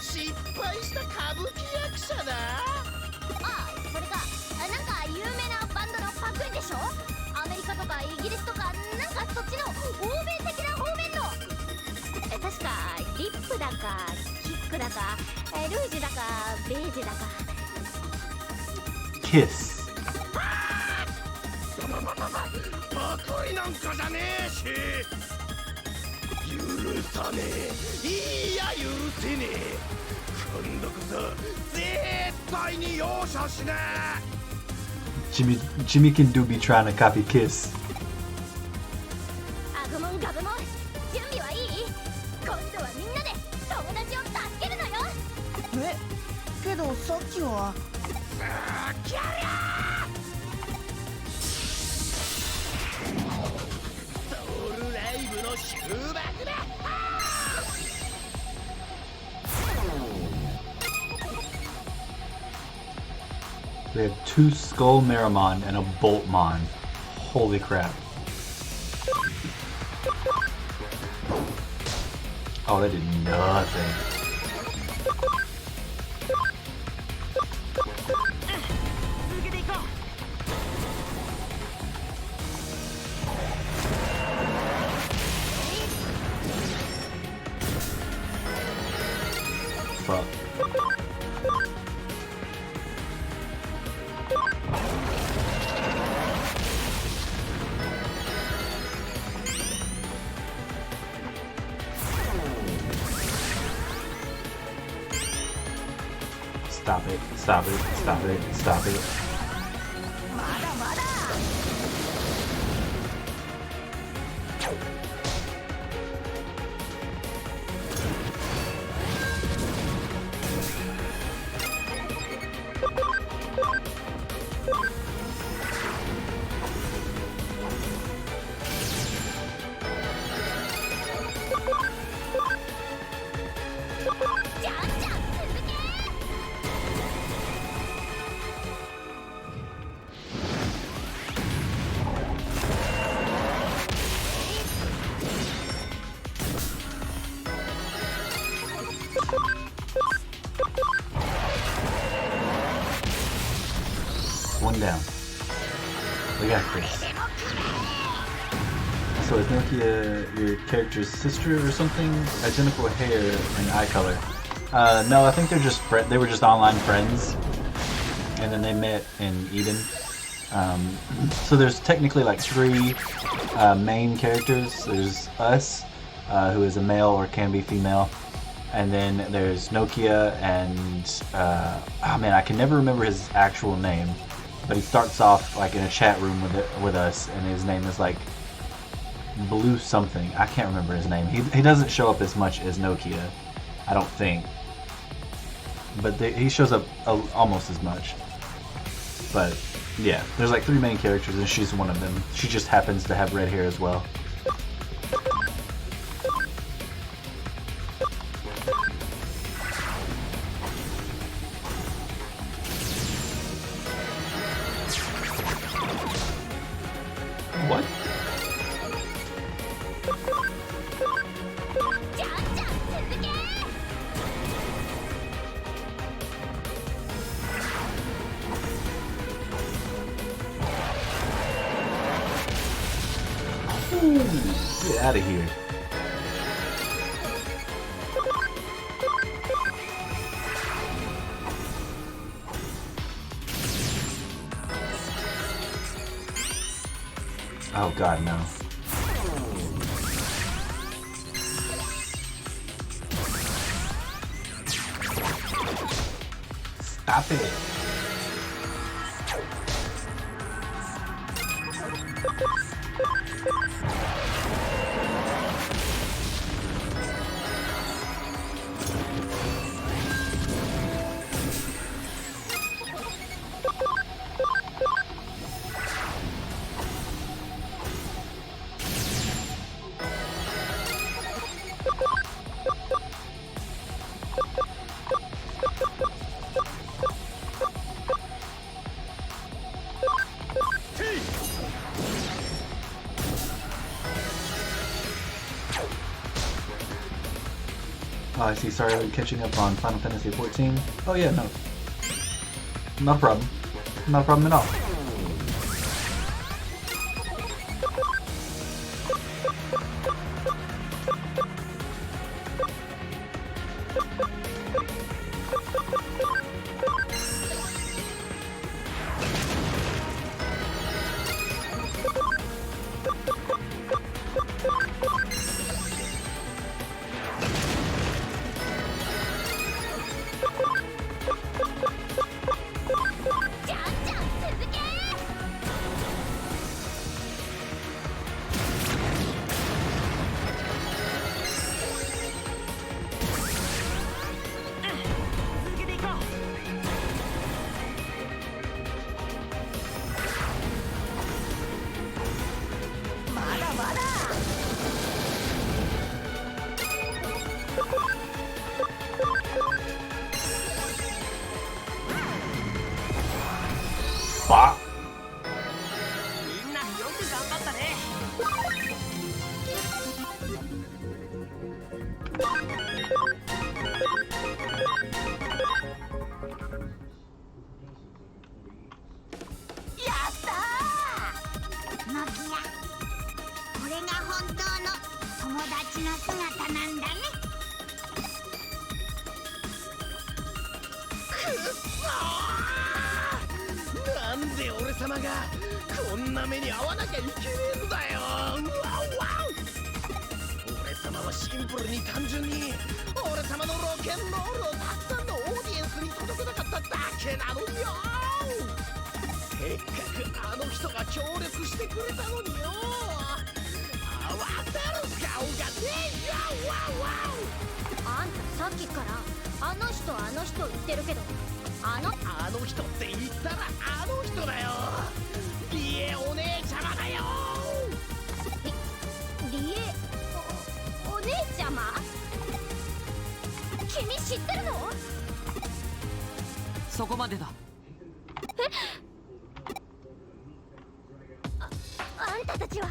失敗した歌舞伎役者だ。ああ、それがなんか有名なバンドのパクリでしょ。アメリカとかイギリスとかなんかそっちの欧米的な方面の。確かリップだかキックだかルージュだかベージュだか。キス。パクリなんかじゃねえし、許さねえ。いや許せねえ。今度こそ絶対に容赦しねえ。Jimmy can do be trying to copy Kiss. アグモンガブモン、準備はいい？今度はみんなで友達を助けるのよ。けどさっきはキャリアソウルライブの終幕だ。We have 2 Skull Meramon and a Boltmon. Holy crap. Oh, that did nothing. Fuck. Stop it, stop it, stop it, stop it. Look at Chris. So is Nokia your character's sister or something? Identical hair and eye color. No, I think they're just they were just online friends, and then they met in Eden. So there's technically like 3 main characters. There's us, who is a male or can be female, and then there's Nokia and oh man, I can never remember his actual name, but he starts off like in a chat room with us, and his name is like Blue something. I can't remember his name. He doesn't show up as much as Nokia, I don't think, but he shows up almost as much. But yeah, there's like 3 main characters, and she's one of them. She just happens to have red hair as well. What? Get out of here. Oh god, no. Stop it. Oh, I see. Sorry, I'm catching up on Final Fantasy XIV. Oh yeah, no. Not a problem. Not a problem at all. Bah.なんで俺様がこんな目に遭わなきゃいけねえんだよ。俺様はシンプルに単純に俺様のロケンロールをたくさんのオーディエンスに届けたかっただけなのよ。せっかくあの人が協力してくれたのによ。慌てる顔がねえよ。あんたさっきからあの人言ってるけど、あの人って言ったらあの人だよ。リエお姉ちゃまだよ。リエお姉ちゃま？君知ってるの？そこまでだ。あんたたちは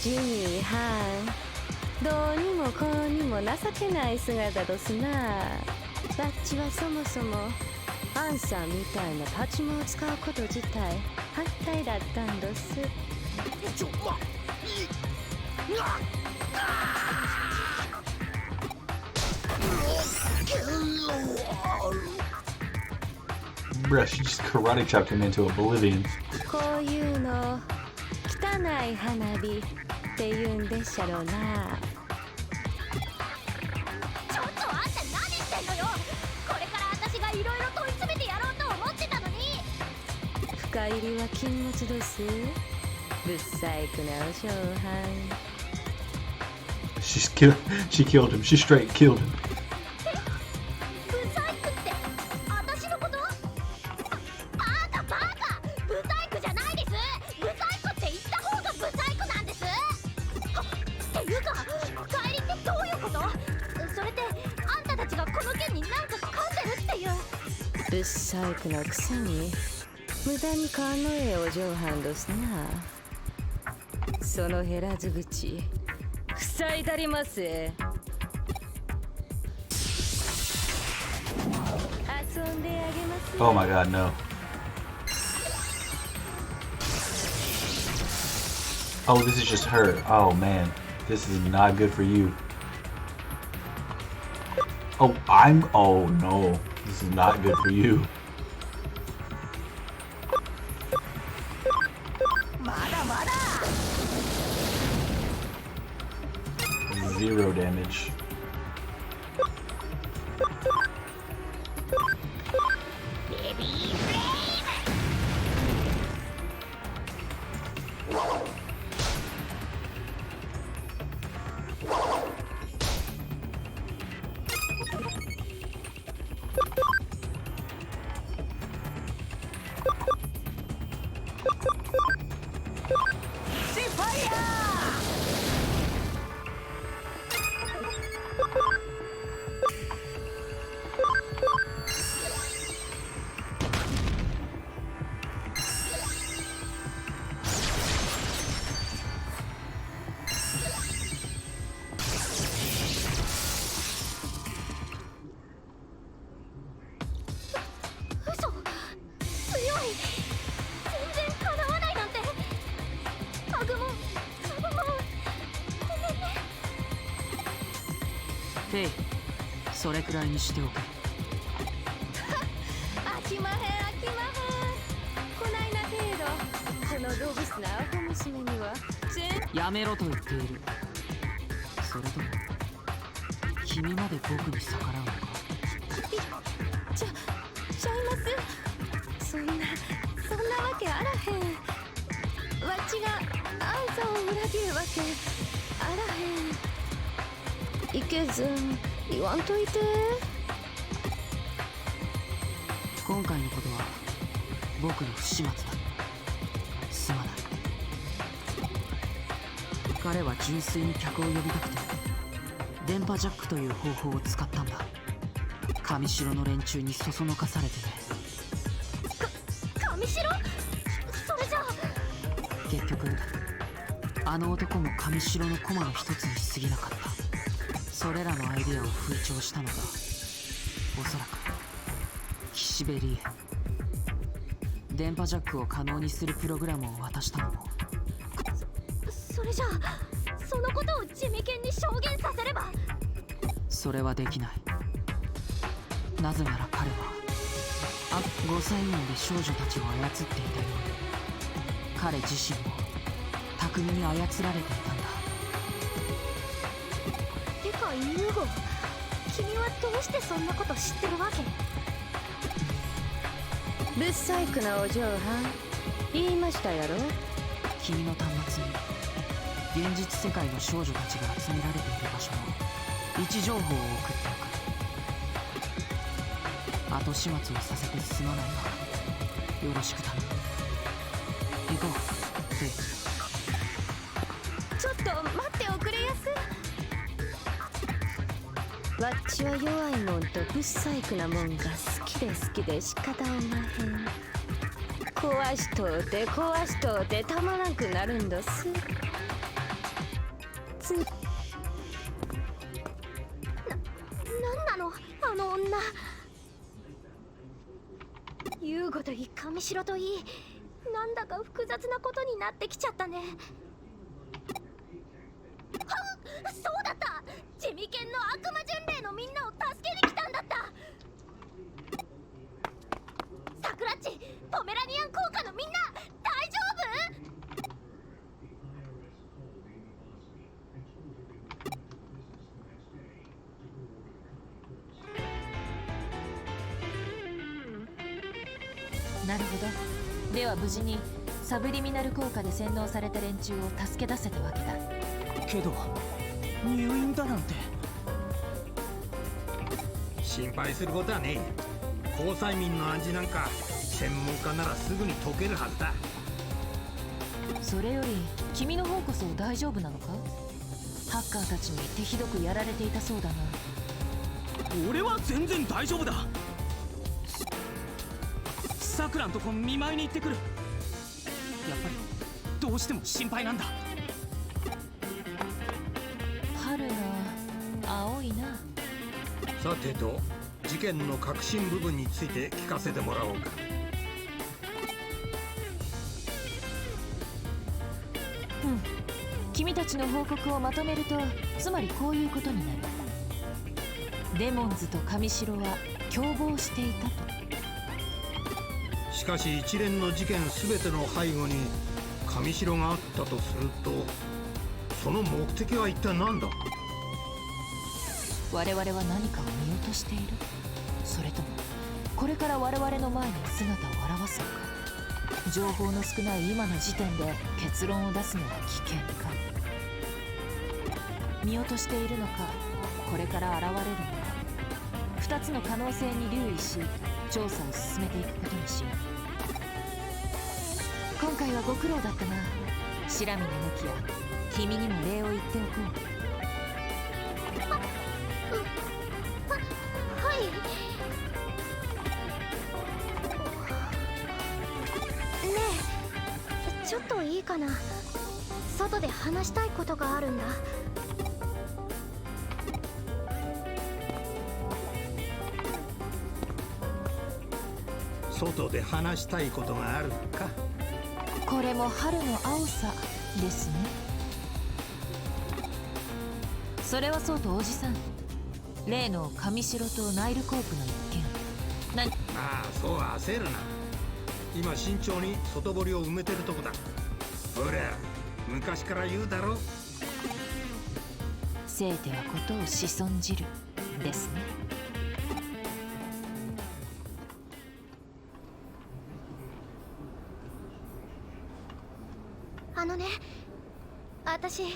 ジミーハン、どうにもこうにも情けない姿ですな。バッチはそもそもアンさんみたいなパチモンを使うこと自体反対だったんです。Bruh, she just karate chopped him into oblivion. こういうの汚い花火って言うんでっしゃろうな。ちょっとあんた何してんのよ。これから私がいろいろ問い詰めてやろうと思ってたのに。深入りは禁物です。ぶっ細工なお上半。She killed him. She straight killed him. ブサイクって私のこと？バカバカ！ブサイクじゃないです。ブサイクって言った方がブサイクなんです。っていうか深入りってどういうこと？それってあんたたちがこの件になんか噛んでるっていう。ぶっ細工のくせに無駄に勘のええお上半ですな。その減らず口塞いだりますえ。遊んであげます。 Oh my god, no. Oh, this is just her. Oh man, this is not good for you. Oh, oh no, this is not good for you. Zero damage.フェイ、それくらいにしておけ。飽きまへん飽きまへん。こないな程度この動物なアホ娘にはやめろと言っている。それとも君まで僕に逆らうのか。ちゃいます。そんなわけあらへん。わっちがあんたを裏切るわけあらへん。いけずん言わんといて。今回のことは僕の不始末だ。すまない。彼は純粋に客を呼びたくて電波ジャックという方法を使ったんだ。上城の連中にそそのかされてね。上城？それじゃあ結局あの男も上城の駒の一つに過ぎなかった。それらのアイデアを風潮したのがおそらく岸辺理恵。電波ジャックを可能にするプログラムを渡したのも。それじゃあそのことを地味犬に証言させれば。それはできない。なぜなら彼は5歳園で少女たちを操っていたように彼自身も巧みに操られていたんだ。てかユーゴ、君はどうしてそんなこと知ってるわけ？ぶっ細工なお嬢はん言いましたやろ。君の端末に現実世界の少女たちが集められている場所の位置情報を送っておく。後始末をさせてすまないがよろしく頼む。行こうフェイ。ちょっと待っておくれやす。わっちは弱いもんとぶっ細工なもんが好きで仕方おまへん。壊しとうてたまらんくなるんどす。なんなのあの女。ユーゴといい上城といい、なんだか複雑なことになってきちゃったね。そうだった、ジミケンの悪魔巡礼のみんなを助けに来たんだった。サクラッチ、ポメラニアン効果のみんな大丈夫？なるほど。では無事にサブリミナル効果で洗脳された連中を助け出せたわけだ。けど入院だなんて。心配することはねえ。交際民の味なんか専門家ならすぐに解けるはずだ。それより君の方こそ大丈夫なのか？ハッカーたちに手ひどくやられていたそうだな。俺は全然大丈夫だ。さくらんとこ見舞いに行ってくる。やっぱりどうしても心配なんだ。春が青いな。さてと、事件の核心部分について聞かせてもらおうか。君たちの報告をまとめると、つまりこういうことになる。デモンズと神城は共謀していたと。しかし一連の事件全ての背後に神城があったとすると、その目的は一体何だ？我々は何かを見落としている？それともこれから我々の前に姿を現すのか？情報の少ない今の時点で結論を出すのは危険か。見落としているのか、これから現れるのか、2つの可能性に留意し調査を進めていくことにしよう。今回はご苦労だったな、白峰のきや。君にも礼を言っておこう。はい。ねえ、ちょっといいかな。外で話したいことがあるんだ。外で話したいことがあるか？これも春の青さですね。それはそうとおじさん、例の神城とナイルコープの一件。ああ、そう焦るな。今慎重に外堀を埋めてるとこだ。ほら、昔から言うだろ。せいてはことを仕損じるですね。あのね、私ね、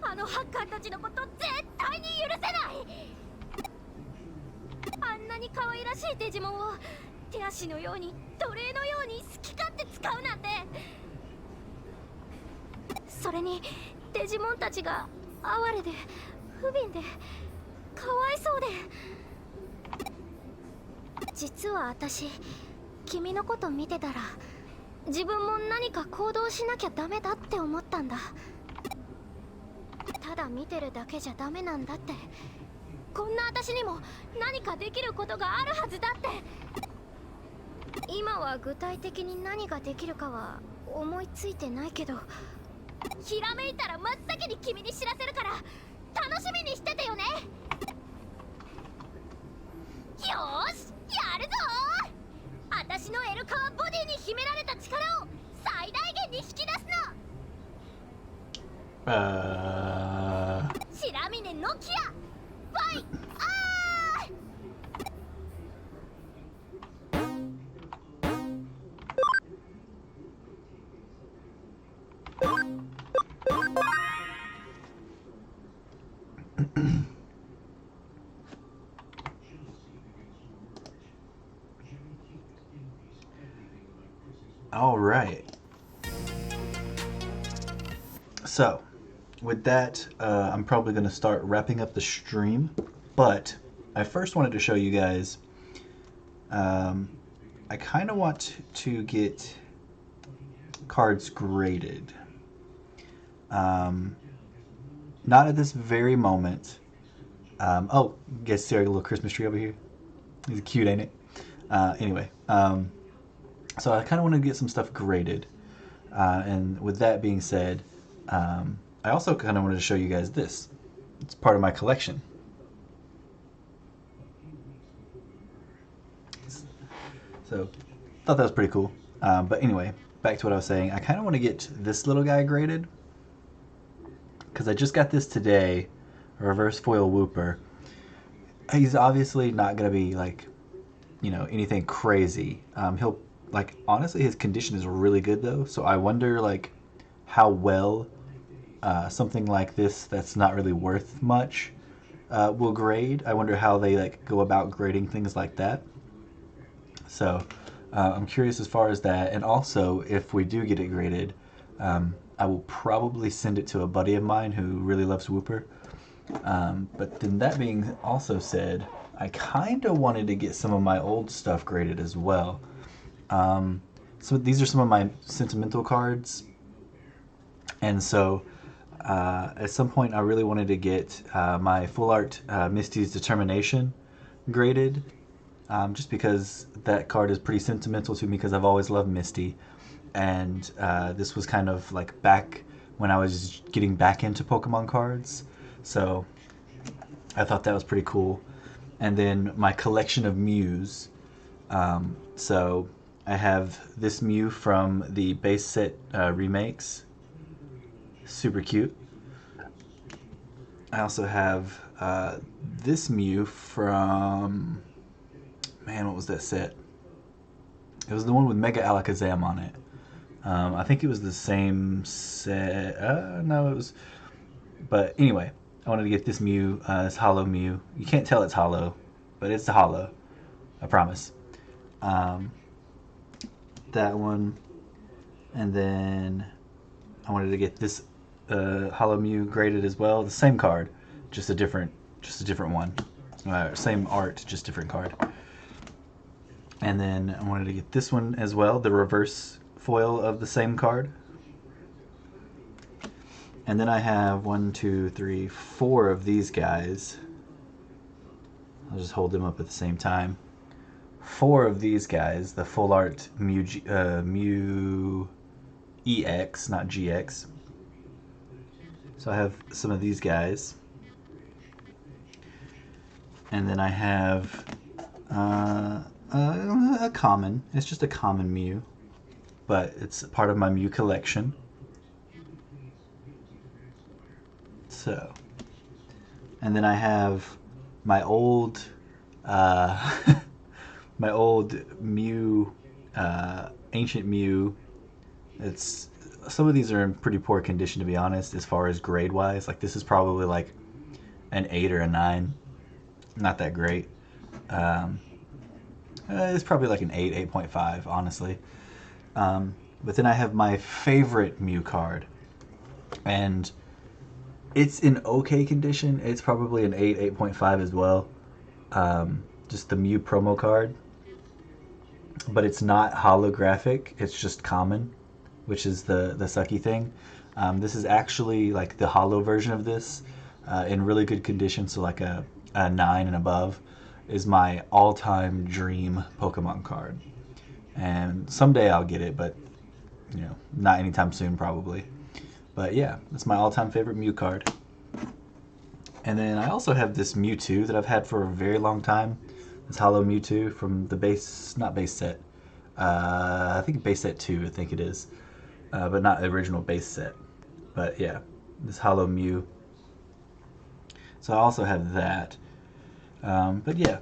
あのハッカーたちのこと絶対に許せない。あんなに可愛らしいデジモンを手足のように奴隷のように好き勝手使うなんて。それにデジモンたちが哀れで不憫でかわいそうで。実は私、君のこと見てたら自分も何か行動しなきゃダメだって思ったんだ。ただ見てるだけじゃダメなんだって。こんな私にも何かできることがあるはずだって。今は具体的に何ができるかは思いついてないけど、ひらめいたら真っ先に君に知らせるから楽しみにしててよね。よーし、やるぞー。私のエルカワボディに秘められた力を最大限に引き出すの。白峰ノキアファイAll right. So, with that, I'm probably going to start wrapping up the stream. But I first wanted to show you guys. I kind of want to get cards graded. Not at this very moment. Oh, guess see our little Christmas tree over here. He's cute, ain't it? Anyway, so I kind of want to get some stuff graded. And with that being said, I also kind of wanted to show you guys this. It's part of my collection. So, thought that was pretty cool. But anyway, back to what I was saying. I kind of want to get this little guy graded, because I just got this today, a reverse foil Wooper. He's obviously not going to be like, you know, anything crazy. He'll, like, honestly, his condition is really good though. So I wonder, like, how well something like this that's not really worth much will grade. I wonder how they like go about grading things like that. So I'm curious as far as that. And also, if we do get it graded, I will probably send it to a buddy of mine who really loves Wooper. But then that being also said, I kind of wanted to get some of my old stuff graded as well. So these are some of my sentimental cards. And so at some point I really wanted to get my full art Misty's Determination graded. Just because that card is pretty sentimental to me, because I've always loved Misty. And this was kind of like back when I was getting back into Pokemon cards. So I thought that was pretty cool. And then my collection of Mews. So I have this Mew from the base set remakes. Super cute. I also have this Mew from... Man, what was that set? It was the one with Mega Alakazam on it. I think it was the same set. No, it was... But anyway, I wanted to get this Mew, this Hollow Mew. You can't tell it's hollow, but it's a hollow. I promise. That one. And then I wanted to get this Hollow Mew graded as well. The same card, just a different one. Same art, just different card. And then I wanted to get this one as well, the reverse foil of the same card. And then I have 1, 2, 3, 4 of these guys. I'll just hold them up at the same time. 4 of these guys, the full art Mew EX, not GX. So I have some of these guys. And then I have a common. It's just a common Mew, but it's part of my Mew collection. So, and then I have my old my old Mew, ancient Mew. It's, some of these are in pretty poor condition, to be honest, as far as grade wise. Like this is probably like an 8 or a 9. Not that great. It's probably like an 8, 8.5, honestly. But then I have my favorite Mew card, and it's in okay condition. It's probably an 8, 8.5 as well. Just the Mew promo card, but it's not holographic. It's just common, which is the sucky thing. This is actually like the holo version of this, in really good condition. So like a 9 and above is my all-time dream Pokemon card, and someday I'll get it, but you know, not anytime soon probably. But yeah, that's my all-time favorite Mew card. And then I also have this Mewtwo that I've had for a very long time. This Hollow Mewtwo from the base, not base set, I think base set 2, I think it is, but not the original base set. But yeah, this Hollow Mew. So I also have that. But yeah,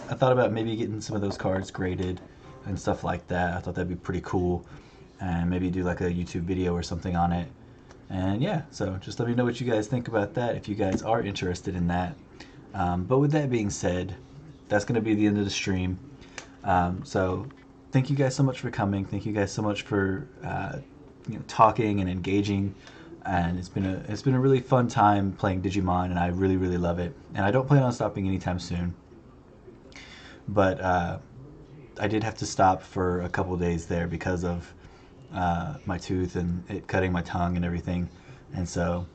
I thought about maybe getting some of those cards graded and stuff like that. I thought that'd be pretty cool, and maybe do like a YouTube video or something on it. And yeah, so just let me know what you guys think about that, if you guys are interested in that. But with that being said, that's going to be the end of the stream. So thank you guys so much for coming. Thank you guys so much for talking and engaging. And it's been a really fun time playing Digimon, and I really, really love it. And I don't plan on stopping anytime soon. But I did have to stop for a couple days there because of my tooth and it cutting my tongue and everything. And so,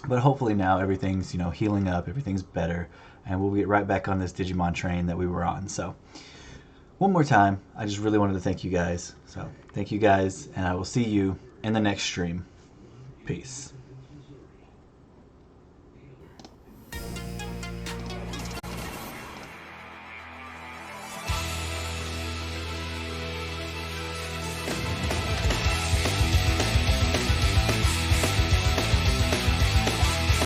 but hopefully now everything's healing up, everything's better, and we'll get right back on this Digimon train that we were on. So one more time, I just really wanted to thank you guys. So thank you guys, and I will see you in the next stream. Peace.